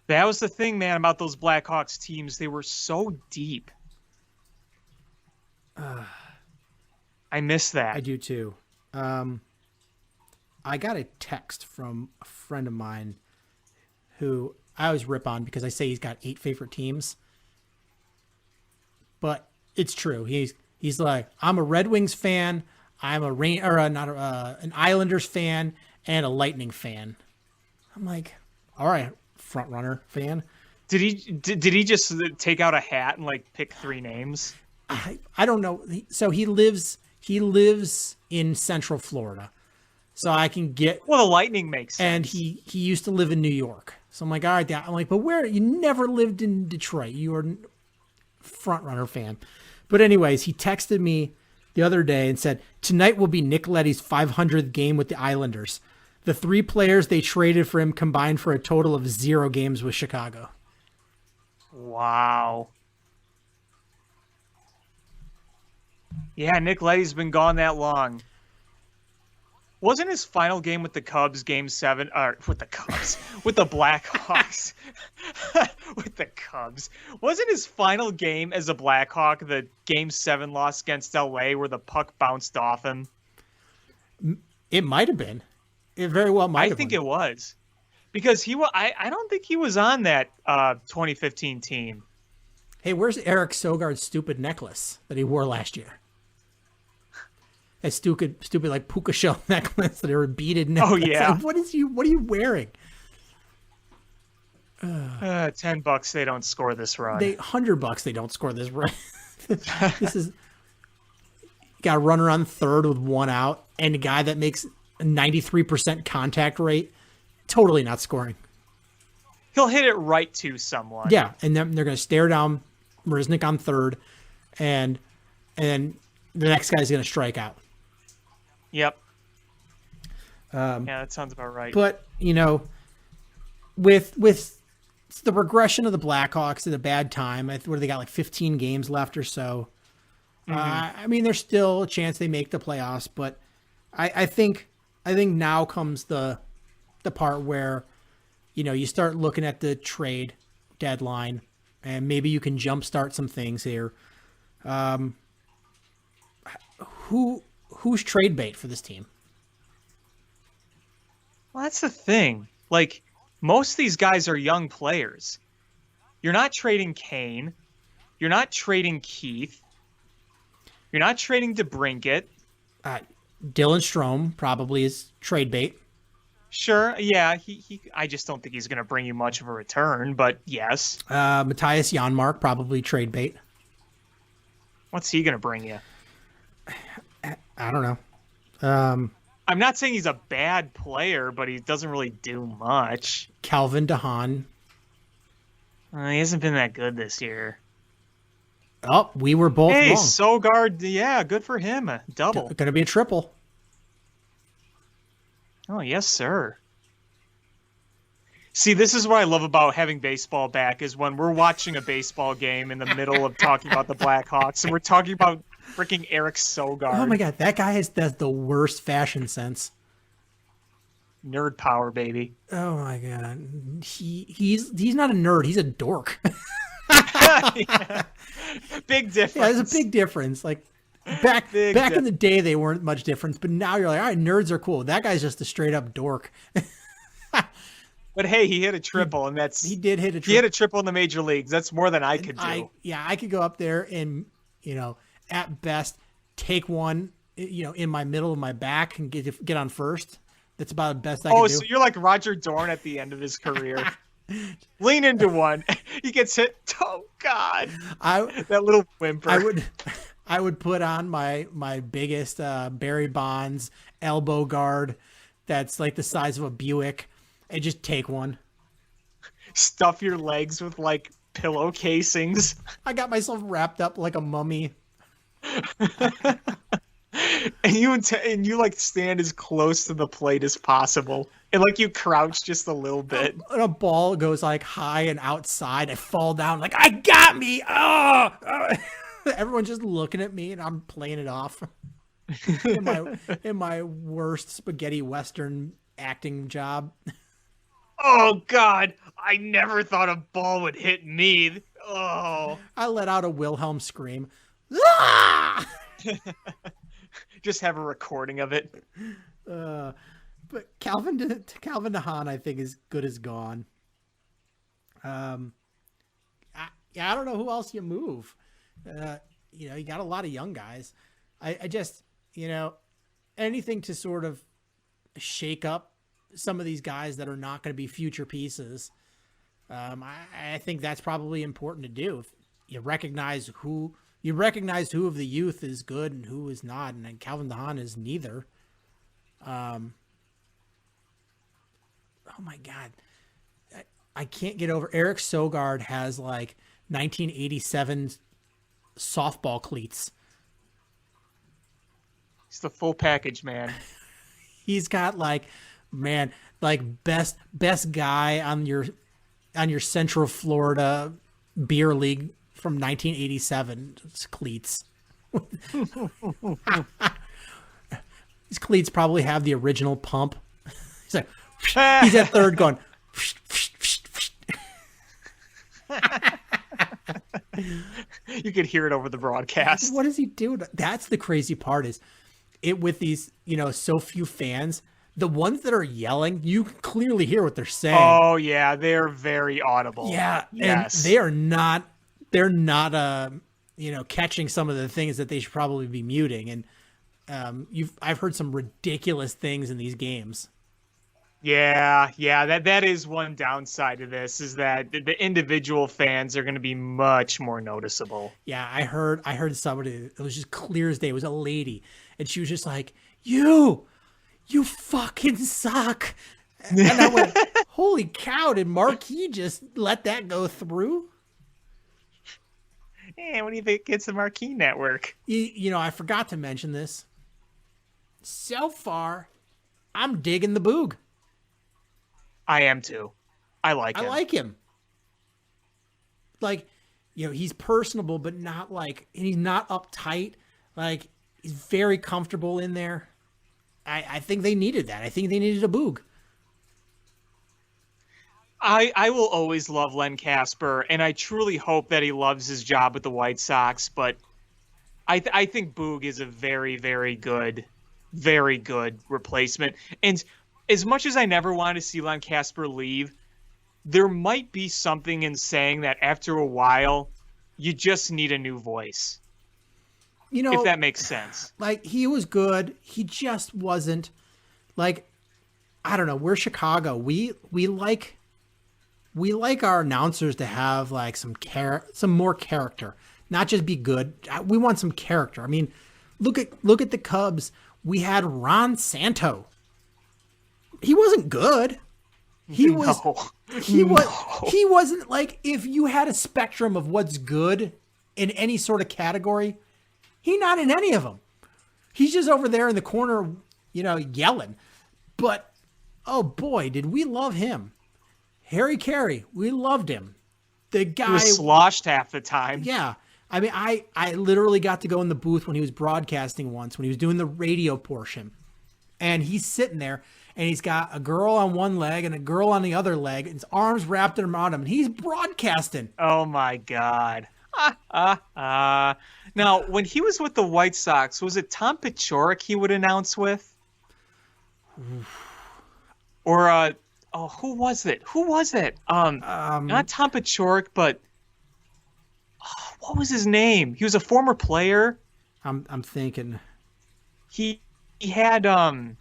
That was the thing, man, about those Blackhawks teams. They were so deep. I miss that. I do too. I got a text from a friend of mine who I always rip on because I say he's got 8 favorite teams. But it's true. He's like, I'm a Red Wings fan, I'm an Islanders fan, and a Lightning fan. I'm like, all right, front runner fan. Did he just take out a hat and pick 3 names? I don't know. So he lives in Central Florida, so I can get. Well, the Lightning makes sense. And he used to live in New York, so I'm like, all right, I'm like, but where? You never lived in Detroit. You are front runner fan. But anyways, he texted me the other day and said, tonight will be Nick Leddy's 500th game with the Islanders. The 3 players they traded for him combined for a total of 0 games with Chicago. Wow. Yeah, Nick Leddy's been gone that long. Wasn't his final game with the Cubs, Game 7, or with the Cubs, with the Blackhawks, with the Cubs? Wasn't his final game as a Blackhawk the Game 7 loss against LA where the puck bounced off him? It might have been. It very well might have been. I think it was. Because I don't think he was on that 2015 team. Hey, where's Eric Sogard's stupid necklace that he wore last year? That stupid like puka shell necklace that are beaded necklace. Oh yeah. Like, what are you wearing? $10 they don't score this run. $100 they don't score this run. This is got a runner on third with 1 out and a guy that makes a 93% contact rate. Totally not scoring. He'll hit it right to someone. Yeah, and then they're going to stare down Marisnik on third, and the next guy's going to strike out. Yep. Yeah, that sounds about right. But, with the regression of the Blackhawks at a bad time, where they got like 15 games left or so, I mean, there's still a chance they make the playoffs, but I think now comes the part where, you start looking at the trade deadline, and maybe you can jumpstart some things here. Who's trade bait for this team? Well, that's the thing. Like, most of these guys are young players. You're not trading Kane. You're not trading Keith. You're not trading DeBrincat. Dylan Strome probably is trade bait. Sure, yeah. I just don't think he's going to bring you much of a return, but yes. Matthias Janmark probably trade bait. What's he going to bring you? I don't know. I'm not saying he's a bad player, but he doesn't really do much. Calvin DeHaan. He hasn't been that good this year. Oh, we were both wrong. Sogard, yeah, good for him. Double. Going to be a triple. Oh, yes, sir. See, this is what I love about having baseball back is when we're watching a baseball game in the middle of talking about the Blackhawks and we're talking about freaking Eric Sogard. Oh my God, that guy has the worst fashion sense. Nerd power, baby. Oh my God, he's not a nerd. He's a dork. Yeah. Big difference. Yeah, there's a big difference. Like back in the day, they weren't much difference, but now you're like, all right, nerds are cool. That guy's just a straight up dork. But hey, he hit a triple, and he did hit a triple. He hit a triple in the major leagues. That's more than I could do. I could go up there and at best take one, in my middle of my back and get on first. That's about the best I can do. Oh, so you're like Roger Dorn at the end of his career. Lean into one. He gets hit. Oh God! That little whimper. I would put on my biggest Barry Bonds elbow guard. That's like the size of a Buick. And just take one. Stuff your legs with like pillow casings. I got myself wrapped up like a mummy. and you like stand as close to the plate as possible. And like you crouch just a little bit. And a ball goes like high and outside. I fall down like, I got me. Oh! Everyone's just looking at me and I'm playing it off. in my worst spaghetti Western acting job. Oh God, I never thought a ball would hit me. Oh. I let out a Wilhelm scream. Ah! Just have a recording of it. But Calvin DeHaan, I think, is good as gone. I don't know who else you move. You got a lot of young guys. I just, anything to sort of shake up some of these guys that are not going to be future pieces. I think that's probably important to do. If you recognize who You recognize who of the youth is good and who is not, and then Calvin DeHaan is neither. Oh my God. I can't get over Eric Sogard has like 1987 softball cleats. It's the full package, man. He's got like best guy on your Central Florida beer league from 1987 cleats. These cleats probably have the original pump. He's like, he's at third going. You could hear it over the broadcast. What does he do? That's the crazy part is it with these, so few fans, the ones that are yelling, you can clearly hear what they're saying. Oh yeah. They're very audible. Yeah. Yes. And they're not, catching some of the things that they should probably be muting. And, I've heard some ridiculous things in these games. Yeah, that is one downside to this is that the individual fans are going to be much more noticeable. Yeah, I heard somebody, it was just clear as day. It was a lady, and she was just like, "You fucking suck." And I went, "Holy cow, did Marquee just let that go through?" Hey, what do you think it's the Marquee Network? I forgot to mention this. So far, I'm digging the Boog. I am too. I like him. Like, he's personable, but not like, and he's not uptight. Like, he's very comfortable in there. I think they needed that. I think they needed a Boog. I will always love Len Casper, and I truly hope that he loves his job with the White Sox, but I think Boog is a very, very good replacement. And as much as I never wanted to see Len Casper leave, there might be something in saying that after a while, you just need a new voice. If that makes sense. Like, he was good. He just wasn't, like, I don't know. We're Chicago. We like our announcers to have like some more character, not just be good. We want some character. I mean, look at the Cubs. We had Ron Santo. He wasn't good. He wasn't like, if you had a spectrum of what's good in any sort of category, he's not in any of them. He's just over there in the corner, yelling. But, oh boy, did we love him. Harry Carey, we loved him. The guy he was sloshed half the time. Yeah. I mean, I literally got to go in the booth when he was broadcasting once, when he was doing the radio portion. And he's sitting there, and he's got a girl on one leg and a girl on the other leg, and his arms wrapped around him, and he's broadcasting. Oh, my God. Now, when he was with the White Sox, was it Tom Paciorek he would announce with? Or, who was it? Not Tom Paciorek, but what was his name? He was a former player. I'm thinking. He had done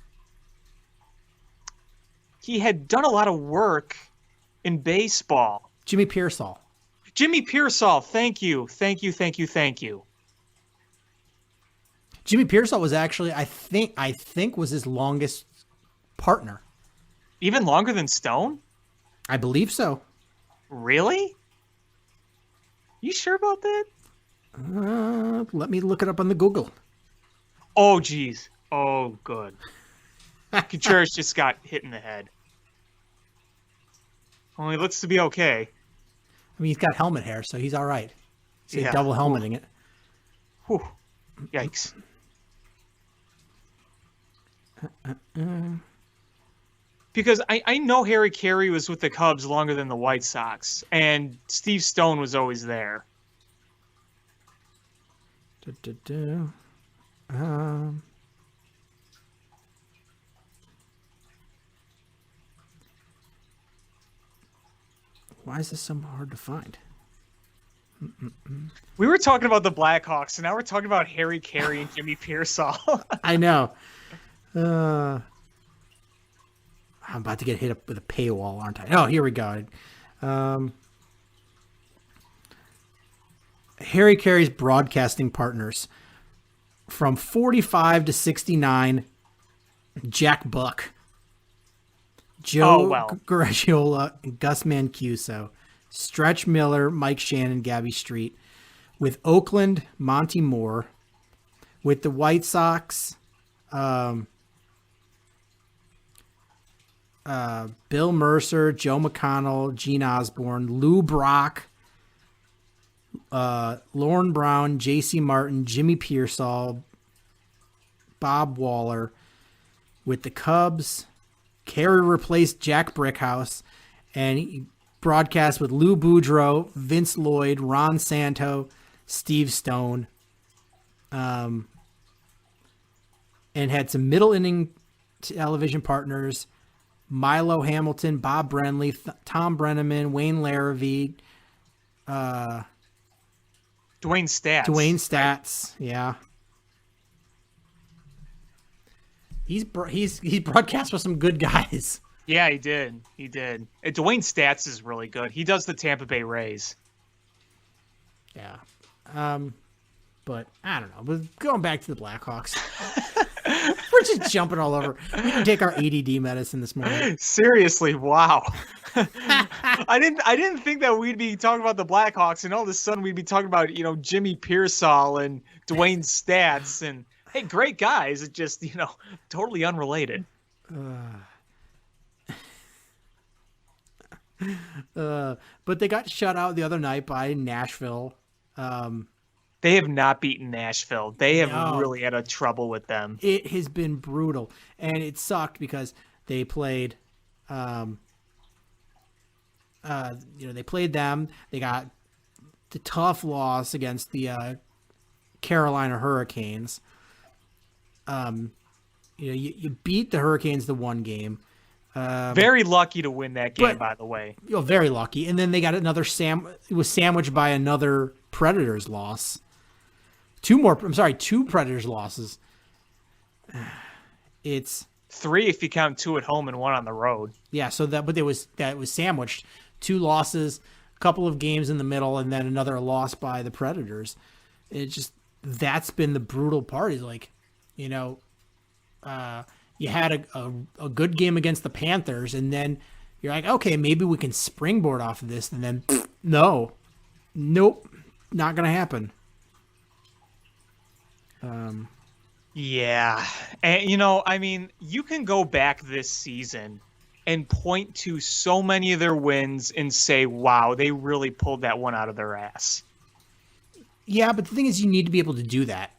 a lot of work in baseball. Jimmy Pearsall. Thank you. Jimmy Pearsall was actually, I think was his longest partner. Even longer than Stone? I believe so. Really? You sure about that? Let me look it up on the Google. Oh, geez. Oh, good. Contreras just got hit in the head. Well, he looks to be okay. I mean, he's got helmet hair, so he's all right. He's double helmeting it. Whew. Yikes. Because I know Harry Carey was with the Cubs longer than the White Sox, and Steve Stone was always there. Why is this so hard to find? We were talking about the Blackhawks, and now we're talking about Harry Carey and Jimmy Pearsall. I know. I'm about to get hit up with a paywall, aren't I? Oh, here we go. Harry Caray's broadcasting partners from 45 to 69, Jack Buck, Joe Garagiola, and Gus Mancuso, Stretch Miller, Mike Shannon, Gabby Street. With Oakland, Monty Moore. With the White Sox, Bill Mercer, Joe McConnell, Gene Osborne, Lou Brock, Lauren Brown, J.C. Martin, Jimmy Pearsall, Bob Waller. With the Cubs, Carey replaced Jack Brickhouse, and he broadcast with Lou Boudreau, Vince Lloyd, Ron Santo, Steve Stone, and had some middle inning television partners: Milo Hamilton, Bob Brenly, Tom Brenneman, Wayne Larrivee, Dwayne Stats. Yeah. He's broadcast with some good guys. Yeah, he did. Dwayne Stats is really good. He does the Tampa Bay Rays. Yeah. But I don't know. But going back to the Blackhawks. We're just jumping all over. We didn't take our ADD medicine this morning. Seriously, wow. I didn't think that we'd be talking about the Blackhawks, and all of a sudden we'd be talking about, Jimmy Pearsall and Dwayne Stats, and hey, great guys. It's just, totally unrelated. But they got shut out the other night by Nashville. They have not beaten Nashville. They have really had a trouble with them. It has been brutal, and it sucked because they played, they played them. They got the tough loss against the Carolina Hurricanes. You beat the Hurricanes the one game. Very lucky to win that game, by the way. Very lucky. And then they got another it was sandwiched by another Predators loss. Two Predators losses. It's 3 if you count 2 at home and 1 on the road. Yeah, so that was sandwiched. 2 losses, a couple of games in the middle, and then another loss by the Predators. That's been the brutal part. Is like, you had a good game against the Panthers, and then you're like, okay, maybe we can springboard off of this, and then nope, not gonna happen. Yeah, and you can go back this season and point to so many of their wins and say, wow, they really pulled that one out of their ass. Yeah, but the thing is, you need to be able to do that.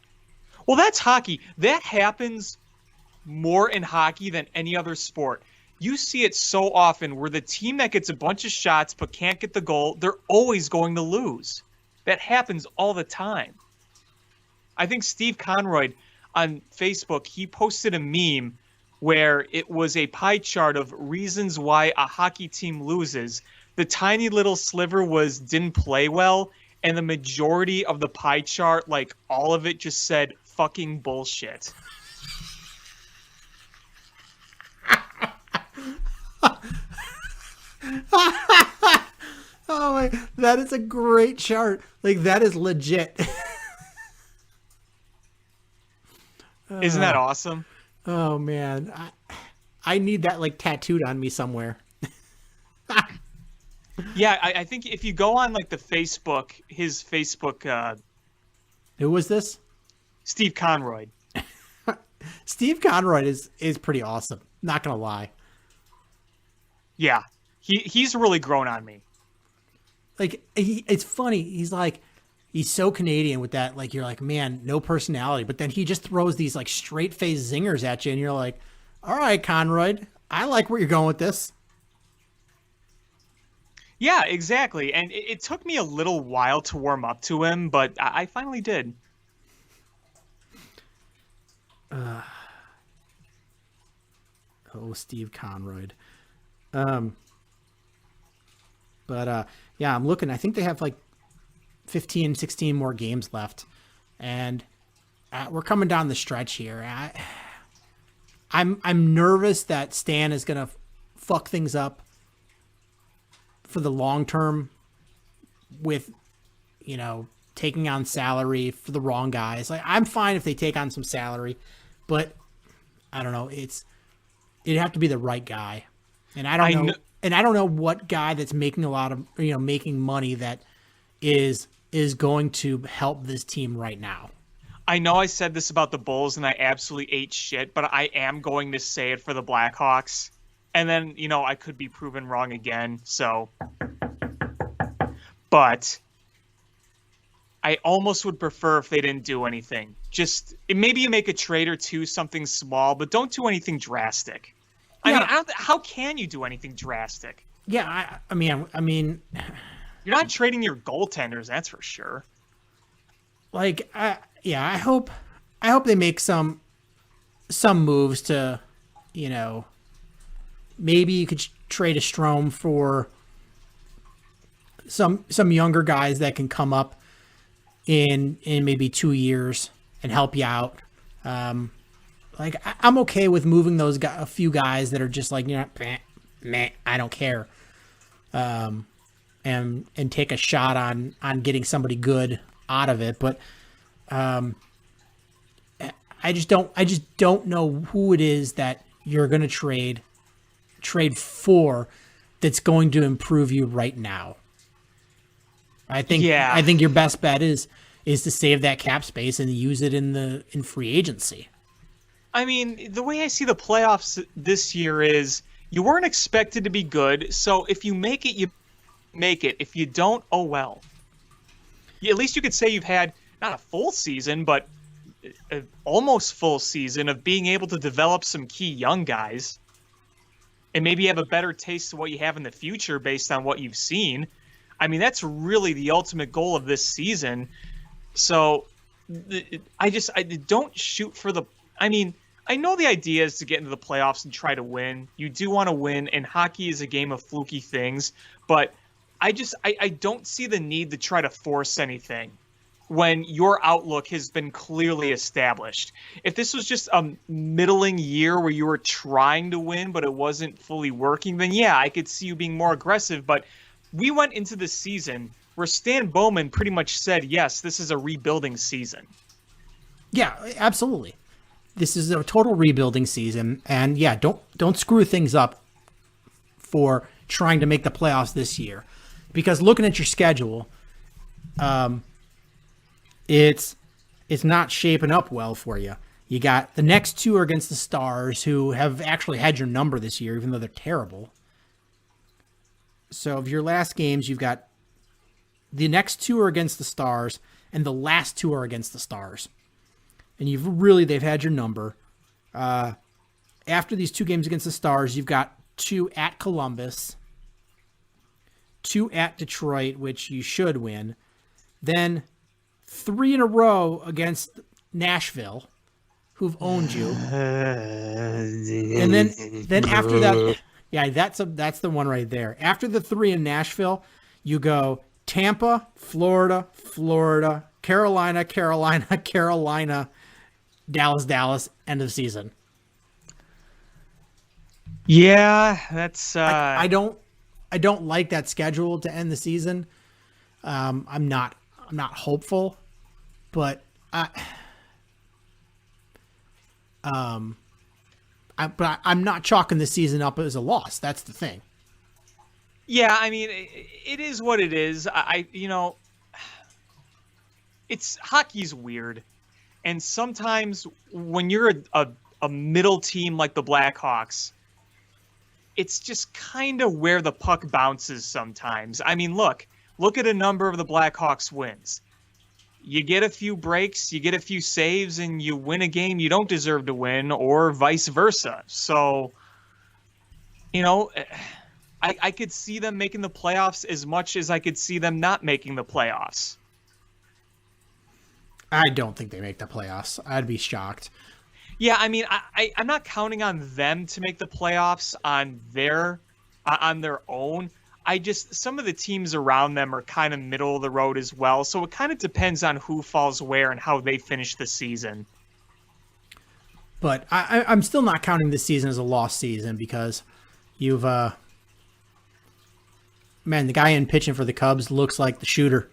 Well, that's hockey. That happens more in hockey than any other sport. You see it so often where the team that gets a bunch of shots but can't get the goal, they're always going to lose. That happens all the time. I think Steve Conroy on Facebook, he posted a meme where it was a pie chart of reasons why a hockey team loses. The tiny little sliver was didn't play well, and the majority of the pie chart, like all of it, just said fucking bullshit. Oh my, that is a great chart. Like, that is legit. Isn't that awesome? Oh man, I need that like tattooed on me somewhere. Yeah, I think if you go on like his Facebook. Who was this? Steve Conroy. Steve Conroy is pretty awesome. Not gonna lie. Yeah, he's really grown on me. Like, it's funny. He's so Canadian with that. Like, you're like, man, no personality. But then he just throws these like straight face zingers at you, and you're like, all right, Conroy, I like where you're going with this. Yeah, exactly. And it took me a little while to warm up to him, but I finally did. Steve Conroy. Yeah, I'm looking. I think they have like 15, 16 more games left, and we're coming down the stretch here. I'm nervous that Stan is gonna fuck things up for the long term with, taking on salary for the wrong guys. Like, I'm fine if they take on some salary, but I don't know. It'd have to be the right guy, and I don't know. And I don't know what guy that's making a lot of making money that is going to help this team right now. I know I said this about the Bulls and I absolutely ate shit, but I am going to say it for the Blackhawks. And then, I could be proven wrong again. So, but I almost would prefer if they didn't do anything. Just maybe you make a trade or two, something small, but don't do anything drastic. Yeah. How can you do anything drastic? Yeah, I mean, you're not trading your goaltenders, that's for sure. Like, I hope they make some moves to, maybe you could trade a Strome for some younger guys that can come up in maybe 2 years and help you out. Like, I'm okay with moving a few guys that are just like, meh, I don't care. And take a shot on getting somebody good out of it. But I just don't know who it is that you're going to trade for that's going to improve you right now. I think your best bet is to save that cap space and use it in free agency. I mean, the way I see the playoffs this year is you weren't expected to be good, so if you make it, you make it. If you don't, oh well. At least you could say you've had not a full season, but almost full season of being able to develop some key young guys and maybe have a better taste of what you have in the future based on what you've seen. I mean, that's really the ultimate goal of this season. So I don't shoot for the... I mean, I know the idea is to get into the playoffs and try to win. You do want to win, and hockey is a game of fluky things, but I don't see the need to try to force anything when your outlook has been clearly established. If this was just a middling year where you were trying to win, but it wasn't fully working, then yeah, I could see you being more aggressive. But we went into this season where Stan Bowman pretty much said, yes, this is a rebuilding season. Yeah, absolutely. This is a total rebuilding season, and yeah, don't screw things up for trying to make the playoffs this year, because looking at your schedule, it's not shaping up well for you. You got the next two are against the Stars, who have actually had your number this year, even though they're terrible. So of your last games, you've got the next two are against the Stars, and the last two are against the Stars. And they've had your number. After these two games against the Stars, you've got 2 at Columbus, 2 at Detroit, which you should win. Then 3 in a row against Nashville, who've owned you. And then after that, yeah, that's the one right there. After the 3 in Nashville, you go Tampa, Florida, Carolina, Dallas, end of season. Yeah, that's I don't like that schedule to end the season. I'm not hopeful, but I'm not chalking the season up as a loss. That's the thing. Yeah, I mean, it is what it is. It's hockey's weird. And sometimes when you're a middle team like the Blackhawks, it's just kind of where the puck bounces sometimes. I mean, look at a number of the Blackhawks wins. You get a few breaks, you get a few saves, and you win a game you don't deserve to win, or vice versa. So, I could see them making the playoffs as much as I could see them not making the playoffs. I don't think they make the playoffs. I'd be shocked. Yeah, I mean, I'm not counting on them to make the playoffs on their own. Some of the teams around them are kind of middle of the road as well. So it kind of depends on who falls where and how they finish the season. But I'm still not counting this season as a lost season, because you've, the guy in pitching for the Cubs looks like the shooter.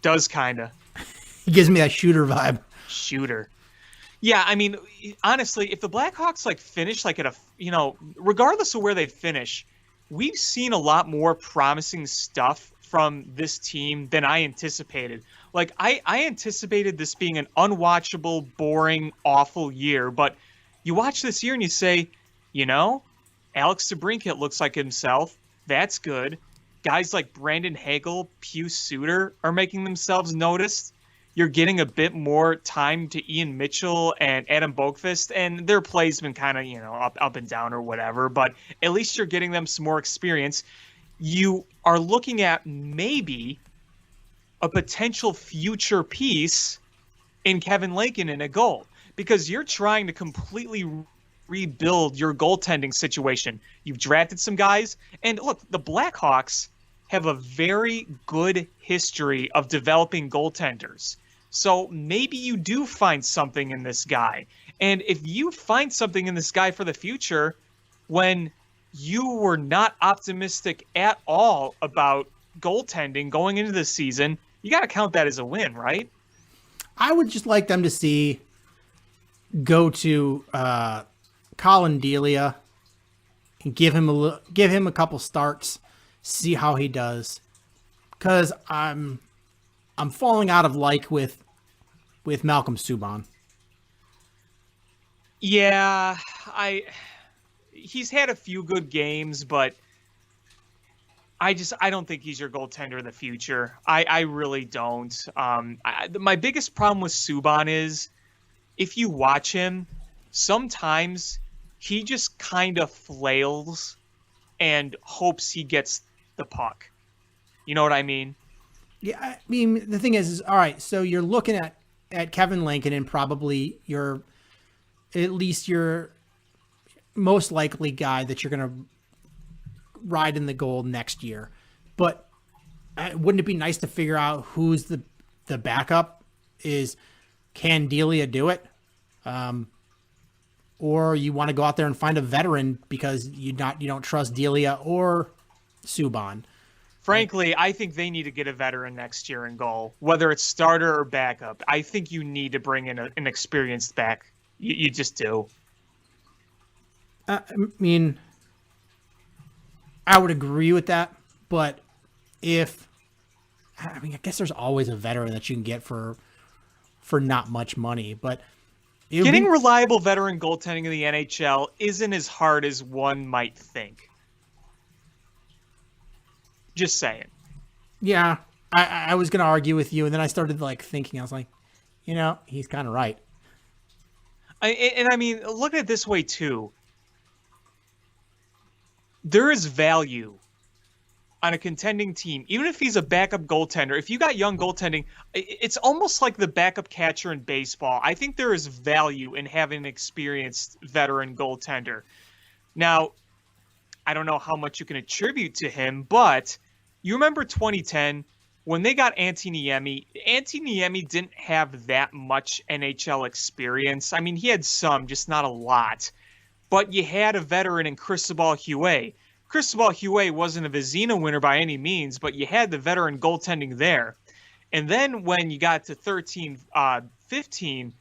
Does kind of. He gives me that shooter vibe. Shooter. Yeah, I mean, honestly, if the Blackhawks like finish like at a, regardless of where they finish, we've seen a lot more promising stuff from this team than I anticipated. Like I anticipated this being an unwatchable, boring, awful year, but you watch this year and you say, Alex DeBrincat looks like himself. That's good. Guys like Brandon Hagel, Pius Suter are making themselves noticed. You're getting a bit more time to Ian Mitchell and Adam Boqvist, and their play's been kind of, up and down or whatever, but at least you're getting them some more experience. You are looking at maybe a potential future piece in Kevin Lakin in a goal, because you're trying to completely rebuild your goaltending situation. You've drafted some guys, and look, the Blackhawks have a very good history of developing goaltenders. So maybe you do find something in this guy. And if you find something in this guy for the future, when you were not optimistic at all about goaltending going into the season, you got to count that as a win, right? I would just like them to go to Colin Delia and give him a couple starts, see how he does, because I'm falling out of like with Malcolm Subban. Yeah, he's had a few good games, but I don't think he's your goaltender in the future. I really don't. My biggest problem with Subban is if you watch him, sometimes he just kind of flails and hopes he gets the puck. You know what I mean? Yeah, I mean, the thing is all right, so you're looking at Kevin Lakin and probably your most likely guy that you're going to ride in the goal next year. But wouldn't it be nice to figure out who's the backup? Can Delia do it? Or you want to go out there and find a veteran because you don't trust Delia or Subban. Frankly, I think they need to get a veteran next year in goal, whether it's starter or backup. I think you need to bring in an experienced back. You just do. I mean, I would agree with that, but I guess there's always a veteran that you can get for not much money, but getting reliable veteran goaltending in the NHL isn't as hard as one might think. Just saying. Yeah, I was going to argue with you, and then I started thinking, I was like, he's kind of right. I mean, look at it this way too. There is value on a contending team, even if he's a backup goaltender. If you got young goaltending, it's almost like the backup catcher in baseball. I think there is value in having an experienced veteran goaltender. Now, I don't know how much you can attribute to him, but you remember 2010 when they got Antti Niemi? Antti Niemi didn't have that much NHL experience. I mean, he had some, just not a lot. But you had a veteran in Cristobal Huet. Cristobal Huet wasn't a Vezina winner by any means, but you had the veteran goaltending there. And then when you got to 13-15,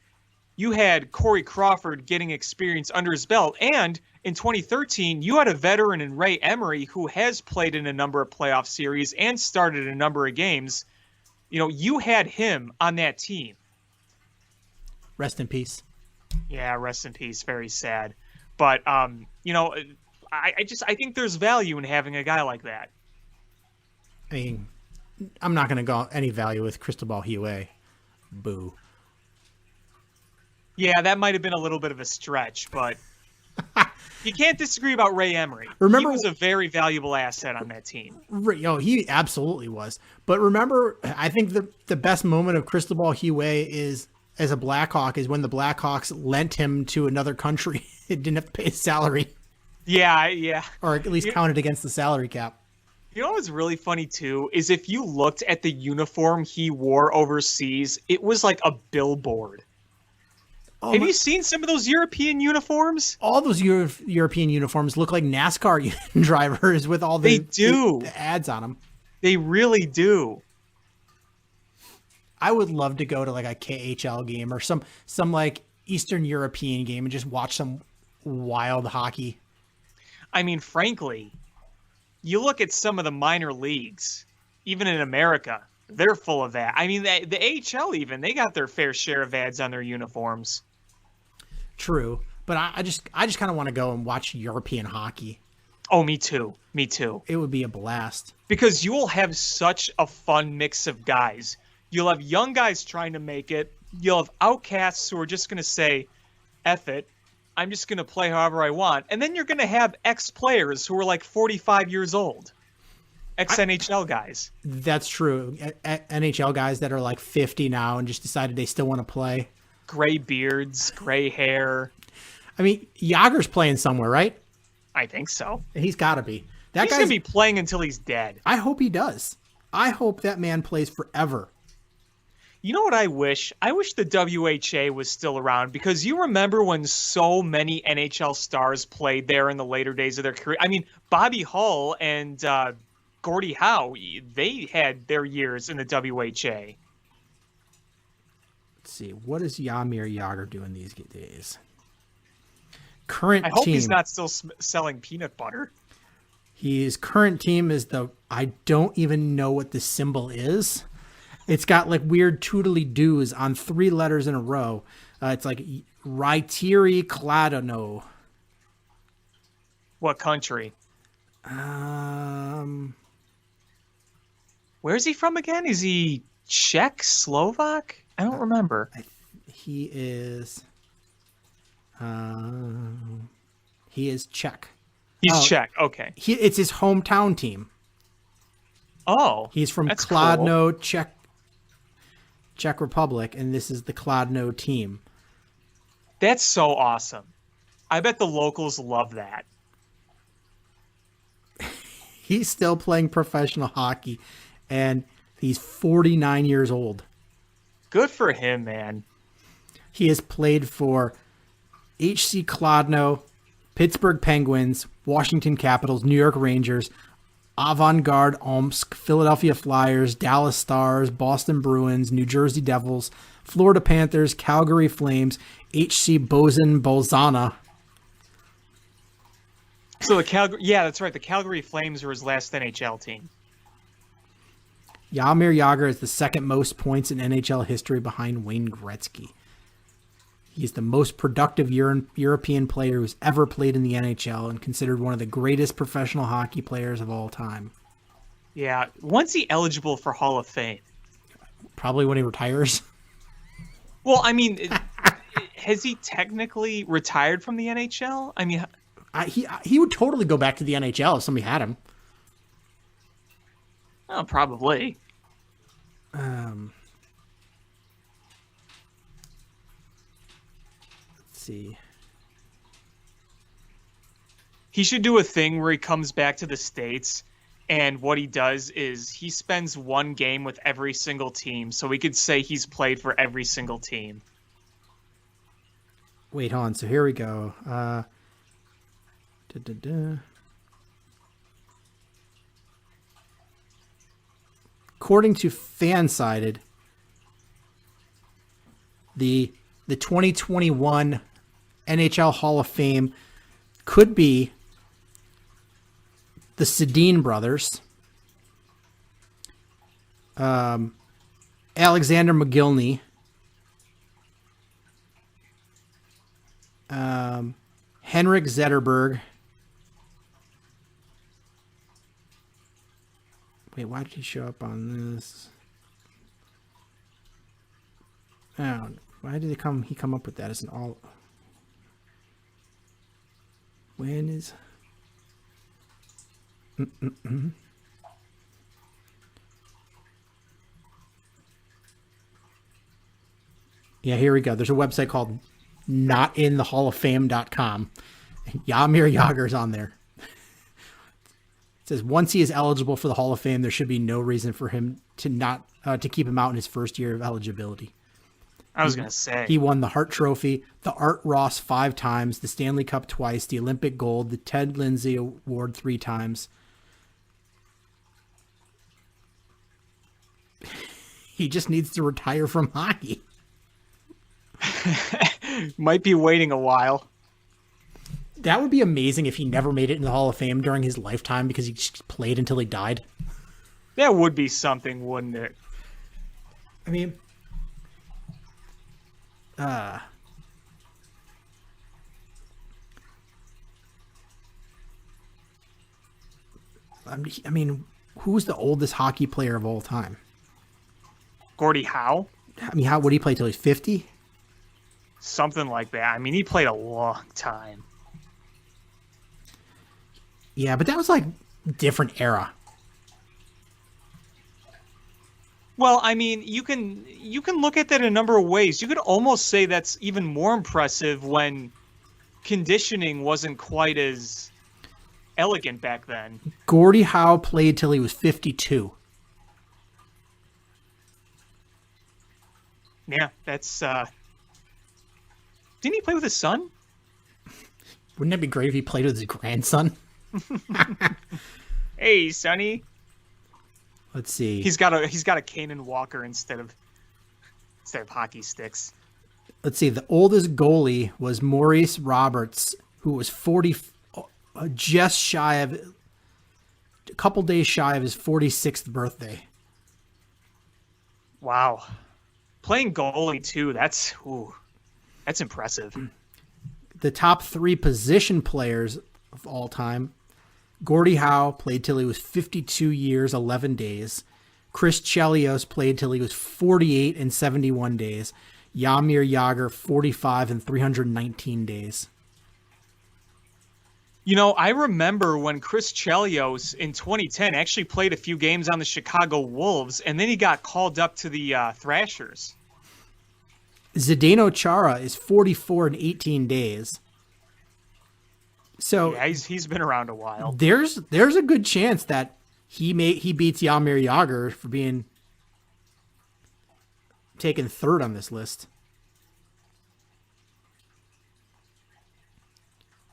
you had Corey Crawford getting experience under his belt. And in 2013, you had a veteran in Ray Emery who has played in a number of playoff series and started a number of games. You had him on that team. Rest in peace. Yeah, rest in peace. Very sad. But, I think there's value in having a guy like that. I mean, I'm not going to go any value with Cristobal Huet. Boo. Yeah, that might have been a little bit of a stretch, but you can't disagree about Ray Emery. Remember, he was a very valuable asset on that team. He absolutely was. But remember, I think the best moment of Cristobal Huet is as a Blackhawk is when the Blackhawks lent him to another country. It didn't have to pay his salary. Yeah. Or at least counted against the salary cap. You know what's really funny, too, is if you looked at the uniform he wore overseas, it was like a billboard. Oh, have you seen some of those European uniforms? All those European uniforms look like NASCAR drivers with all the ads on them. They really do. I would love to go to like a KHL game or some like Eastern European game and just watch some wild hockey. I mean, frankly, you look at some of the minor leagues, even in America, they're full of that. I mean, the AHL even, they got their fair share of ads on their uniforms. True, but I just kind of want to go and watch European hockey. Oh, me too. Me too. It would be a blast. Because you will have such a fun mix of guys. You'll have young guys trying to make it. You'll have outcasts who are just going to say, F it, I'm just going to play however I want. And then you're going to have ex-players who are like 45 years old. Ex-NHL guys. That's true. NHL guys that are like 50 now and just decided they still want to play. Gray beards, gray hair. I mean, Yager's playing somewhere, right? I think so. He's got to be. He's going to be playing until he's dead. I hope he does. I hope that man plays forever. You know what I wish? I wish the WHA was still around, because you remember when so many NHL stars played there in the later days of their career. I mean, Bobby Hull and Gordie Howe, they had their years in the WHA. Let's see. What is Jaromir Jagr doing these days? Current I hope team. he's not still selling peanut butter. His current team is I don't even know what the symbol is. It's got like weird toodly-doos on 3 letters in a row. It's like Raitiri Kladano. What country? Where's he from again? Is he Czech, Slovak? I don't remember. He is Czech. He's Czech. Okay. It's his hometown team. Oh, he's from that's Kladno, cool. Czech Republic, and this is the Kladno team. That's so awesome. I bet the locals love that. He's still playing professional hockey, and he's 49 years old. Good for him, man. He has played for HC Kladno, Pittsburgh Penguins, Washington Capitals, New York Rangers, Avant-Garde Omsk, Philadelphia Flyers, Dallas Stars, Boston Bruins, New Jersey Devils, Florida Panthers, Calgary Flames, HC Bozen Bolzana. So that's right. The Calgary Flames were his last NHL team. Jaromir Jagr is the second most points in NHL history behind Wayne Gretzky. He's the most productive European player who's ever played in the NHL and considered one of the greatest professional hockey players of all time. Yeah. When's he eligible for Hall of Fame? Probably when he retires. Well, I mean, has he technically retired from the NHL? I mean, he would totally go back to the NHL if somebody had him. Oh, probably. Let's see. He should do a thing where he comes back to the States, and what he does is he spends one game with every single team, so we could say he's played for every single team. Wait, hold on. So here we go. According to Fansided, the 2021 NHL Hall of Fame could be the Sedin brothers, Alexander McGillney, Henrik Zetterberg. Wait, why did he show up on this? Oh, why did he come up with that as an all? When is? Yeah, here we go. There's a website called notinthehalloffame.com. Jaromir Jagr's on there. It says once he is eligible for the Hall of Fame, there should be no reason for him to not to keep him out in his first year of eligibility. I was going to say. He won the Hart Trophy, the Art Ross 5 times, the Stanley Cup twice, the Olympic Gold, the Ted Lindsay Award 3 times. He just needs to retire from hockey. Might be waiting a while. That would be amazing if he never made it in the Hall of Fame during his lifetime because he just played until he died. That would be something, wouldn't it? I mean, I mean, who's the oldest hockey player of all time? Gordie Howe? I mean, how would he play till he's 50? Something like that. I mean, he played a long time. Yeah, but that was like different era. Well, I mean, you can look at that in a number of ways. You could almost say that's even more impressive when conditioning wasn't quite as elegant back then. Gordie Howe played till he was 52. Yeah, that's didn't he play with his son? Wouldn't that be great if he played with his grandson? Hey, Sonny. Let's see. He's got a cane and walker instead of hockey sticks. Let's see. The oldest goalie was Maurice Roberts, who was 40, just shy of, a couple days shy of his 46th birthday. Wow. Playing goalie too, that's impressive. The top 3 position players of all time. Gordie Howe played till he was 52 years, 11 days. Chris Chelios played till he was 48 and 71 days. Jaromir Jagr, 45 and 319 days. You know, I remember when Chris Chelios in 2010 actually played a few games on the Chicago Wolves, and then he got called up to the Thrashers. Zdeno Chara is 44 and 18 days. So yeah, he's been around a while. There's a good chance that he beats Jaromir Jagr for being taken third on this list.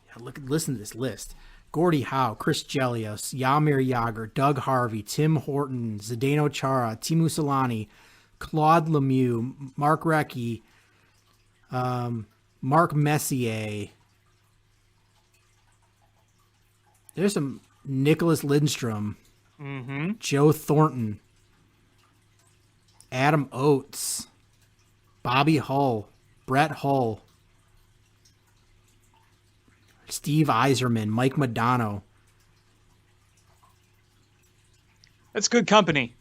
Yeah, listen to this list. Gordie Howe, Chris Chelios, Jaromir Jagr, Doug Harvey, Tim Horton, Zdeno Chara, Teemu Selanne, Claude Lemieux, Mark Recchi, Mark Messier. There's some Nicholas Lindstrom, Joe Thornton, Adam Oates, Bobby Hull, Brett Hull, Steve Yzerman, Mike Modano. That's good company.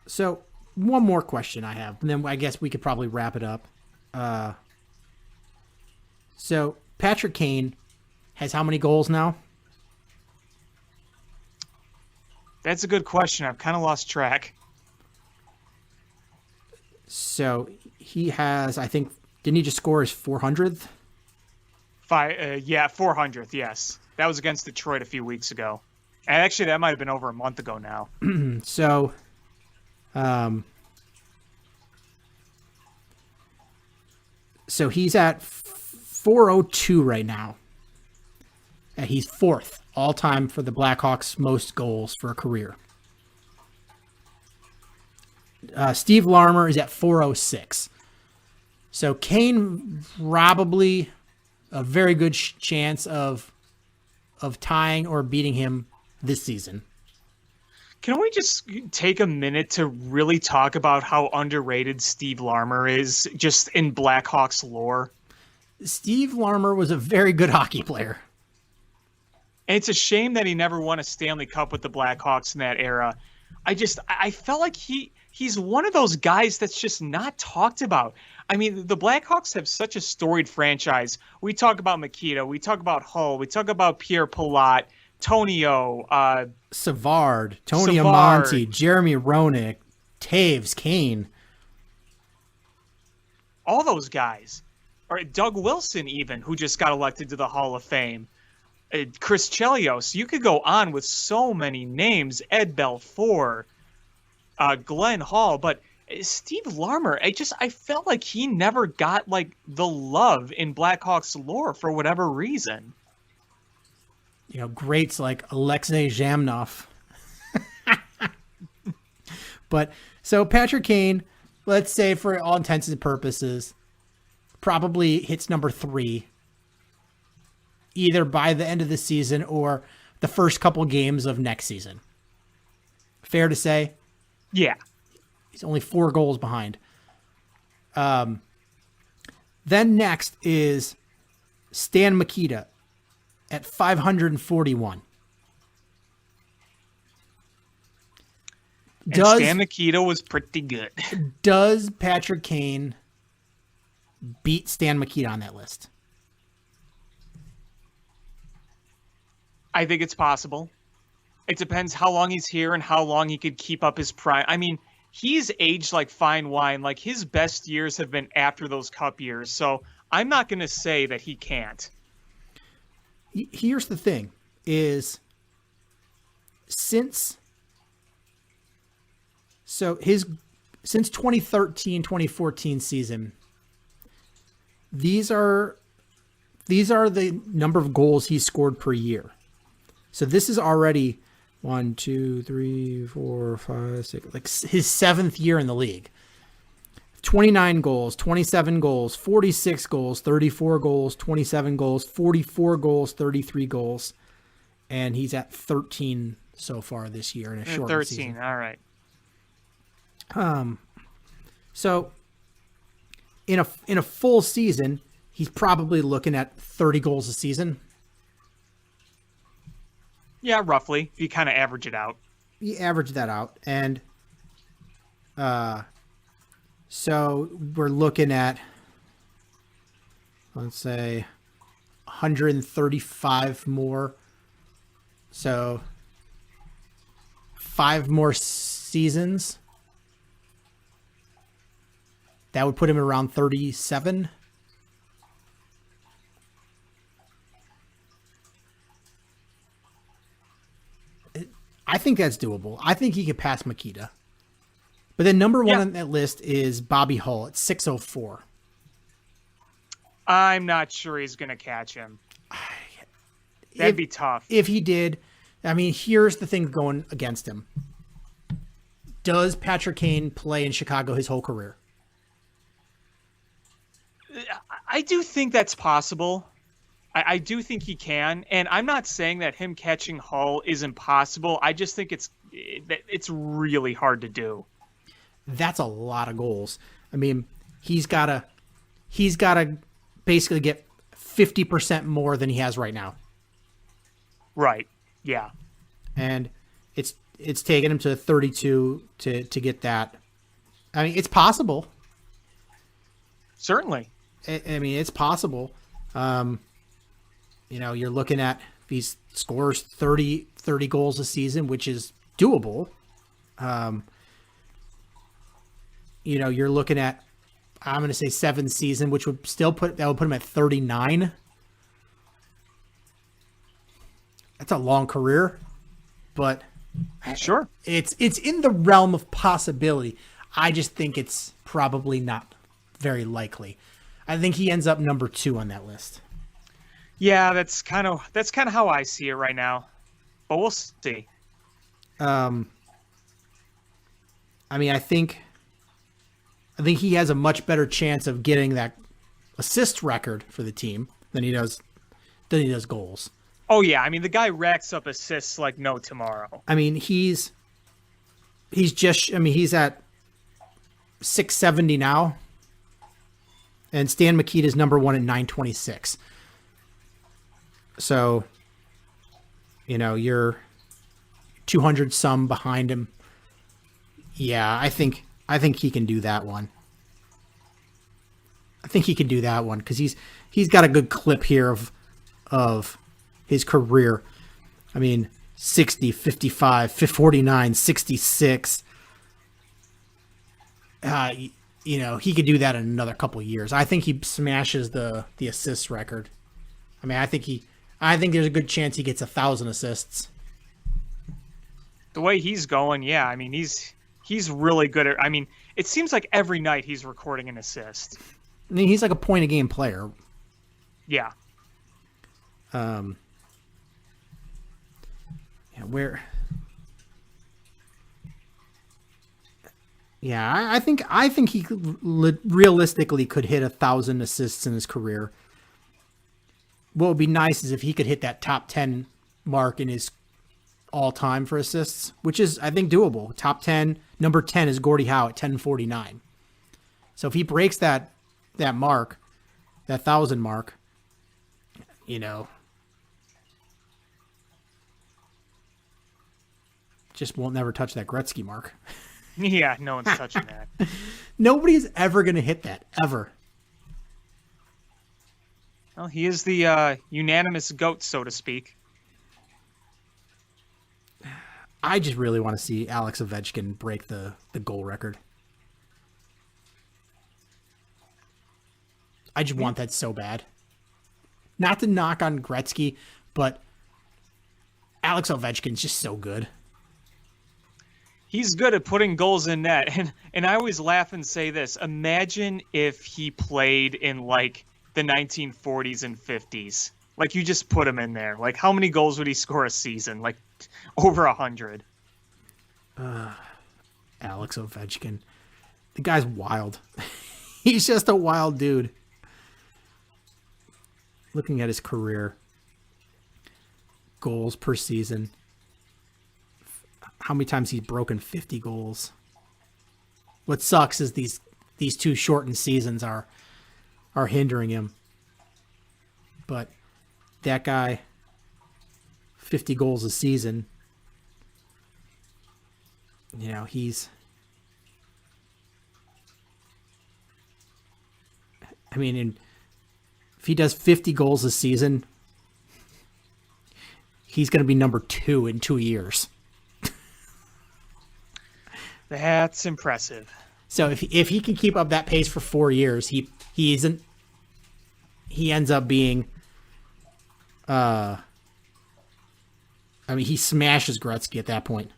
So one more question I have, and then I guess we could probably wrap it up. So Patrick Kane has how many goals now? That's a good question. I've kind of lost track. So he has, I think, didn't he just score his 400th? 400th, yes. That was against Detroit a few weeks ago. And actually, that might have been over a month ago now. So, so he's at 402 right now. And he's 4th all-time for the Blackhawks most goals for a career. Steve Larmer is at 406. So Kane probably a very good chance of tying or beating him this season. Can we just take a minute to really talk about how underrated Steve Larmer is just in Blackhawks lore? Steve Larmer was a very good hockey player. And it's a shame that he never won a Stanley Cup with the Blackhawks in that era. I felt like he's one of those guys that's just not talked about. I mean, the Blackhawks have such a storied franchise. We talk about Makita, we talk about Hull, we talk about Pierre Palat, Tonio, Savard, Tony Amonte, Jeremy Roenick, Taves, Kane. All those guys. Or Doug Wilson even, who just got elected to the Hall of Fame. Chris Chelios. You could go on with so many names. Ed Belfour, Glenn Hall. But Steve Larmer, I felt like he never got like the love in Blackhawks lore for whatever reason. greats like Alexei Zhamnov. But so Patrick Kane, let's say for all intents and purposes, probably hits number 3 either by the end of the season or the first couple games of next season. Fair to say? Yeah. He's only 4 goals behind. Then next is Stan Mikita at 541. And Stan Mikita was pretty good. Does Patrick Kane beat Stan Mikita on that list? I think it's possible. It depends how long he's here and how long he could keep up his prime. I mean, he's aged like fine wine. Like, his best years have been after those Cup years. So I'm not going to say that he can't. Here's the thing is since 2013, 2014 season, these are the number of goals he scored per year. So this is already 1, 2, 3, 4, 5, 6, like his 7th year in the league. 29 goals, 27 goals, 46 goals, 34 goals, 27 goals, 44 goals, 33 goals. And he's at 13 so far this year in a short 13, season. All right. So in a full season, he's probably looking at 30 goals a season. Yeah, roughly. If you kind of average it out. You average that out, and so we're looking at, let's say, 135 more. So 5 more seasons. That would put him around 37. I think that's doable. I think he could pass Mikita. But then number 1 on that list is Bobby Hull at 604. I'm not sure he's going to catch him. That'd be tough. If he did, I mean, here's the thing going against him. Does Patrick Kane play in Chicago his whole career? I do think that's possible. I do think he can, and I'm not saying that him catching Hull is impossible. I just think it's really hard to do. That's a lot of goals. I mean, he's gotta basically get 50% more than he has right now. Right. Yeah. And it's taken him to 32 to get that. I mean, it's possible. Certainly. I mean, it's possible. You're looking at if he scores 30 goals a season, which is doable. You're looking at, I'm going to say 7 season, which would put him at 39. That's a long career, but sure, it's in the realm of possibility. I just think it's probably not very likely. I think he ends up number 2 on that list. Yeah, that's kind of how I see it right now, but we'll see. I mean, I think he has a much better chance of getting that assist record for the team than he does goals. Oh yeah, I mean the guy racks up assists like no tomorrow. I mean he's at 670 now, and Stan Mikita's number 1 at 926. So, you're 200 some behind him. Yeah, I think he can do that one. I think he can do that one because he's got a good clip here of his career. I mean, 60, 55, 49, 66. He could do that in another couple of years. I think he smashes the assist record. I mean, I think there's a good chance he gets 1,000 assists. The way he's going, yeah. I mean, he's really good at. I mean, it seems like every night he's recording an assist. I mean, he's like a point a game player. Yeah. Yeah, I think he realistically could hit 1,000 assists in his career. What would be nice is if he could hit that top 10 mark in his all-time for assists, which is, I think, doable. Top 10, number 10 is Gordie Howe at 1049. So if he breaks that mark, that 1,000 mark, just won't never touch that Gretzky mark. Yeah, no one's touching that. Nobody's ever going to hit that, ever. Well, he is the unanimous GOAT, so to speak. I just really want to see Alex Ovechkin break the goal record. I just want that so bad. Not to knock on Gretzky, but Alex Ovechkin's just so good. He's good at putting goals in net. And I always laugh and say this. Imagine if he played in, like, the 1940s and 50s. Like, you just put him in there. Like, how many goals would he score a season? Like, over 100. Alex Ovechkin. The guy's wild. He's just a wild dude. Looking at his career. Goals per season. How many times he's broken 50 goals. What sucks is these two shortened seasons are hindering him. But that guy, 50 goals a season, he's... I mean, if he does 50 goals a season, he's going to be number 2 in 2 years. That's impressive. So if he can keep up that pace for 4 years, he ends up being, he smashes Gretzky at that point.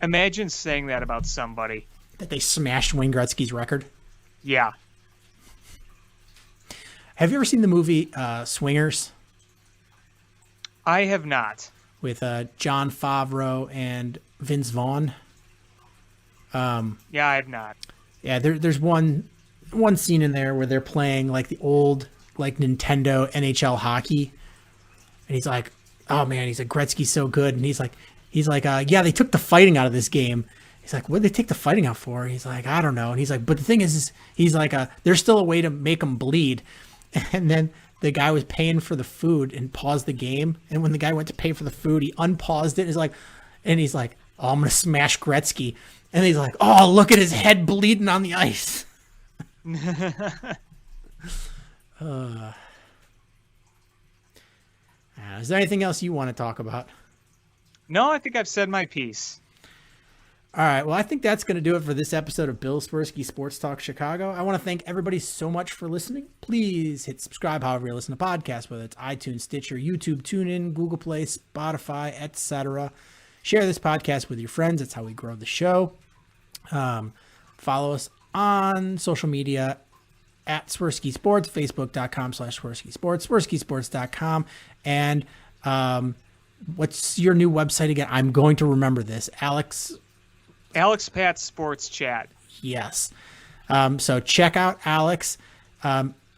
Imagine saying that about somebody. That they smashed Wayne Gretzky's record. Yeah. Have you ever seen the movie Swingers? I have not. With Jon Favreau and Vince Vaughn. Yeah, I have not. Yeah, there's one scene in there where they're playing like the old like Nintendo NHL hockey, and he's like, "Oh man," he's like, "Gretzky's so good," and he's like, "Yeah, they took the fighting out of this game." He's like, "What did they take the fighting out for?" He's like, "I don't know," and he's like, "But the thing is he's like, there's still a way to make them bleed," and then the guy was paying for the food and paused the game. And when the guy went to pay for the food, he unpaused it. And he's like, "Oh, I'm going to smash Gretzky." And he's like, "Oh, look at his head bleeding on the ice." Is there anything else you want to talk about? No, I think I've said my piece. All right. Well, I think that's going to do it for this episode of Bill Swerski Sports Talk Chicago. I want to thank everybody so much for listening. Please hit subscribe however you listen to podcasts, whether it's iTunes, Stitcher, YouTube, TuneIn, Google Play, Spotify, etc. Share this podcast with your friends. That's how we grow the show. Follow us on social media at Swerski Sports, Facebook.com/Swerski Sports, SwerskiSports.com. And what's your new website again? I'm going to remember this. Alex Pat Sports Chat. Yes. So check out Alex,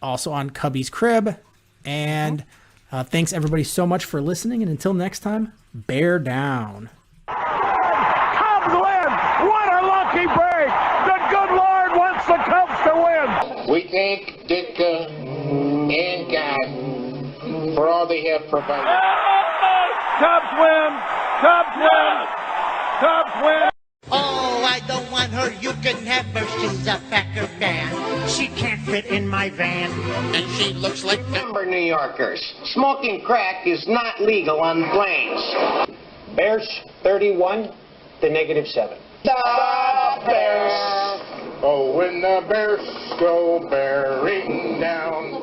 also on Cubby's Crib. And thanks everybody so much for listening. And until next time, bear down. Cubs win! What a lucky break! The good Lord wants the Cubs to win! We thank Ditka and God for all they have provided. Cubs win! Cubs win! Cubs win! Oh, I don't want her, you can have her, she's a Packer fan. She can't fit in my van. And she looks like Remember, New Yorkers, smoking crack is not legal on planes. Bears 31 to -7. The Bears! Oh, when the Bears go bearing down.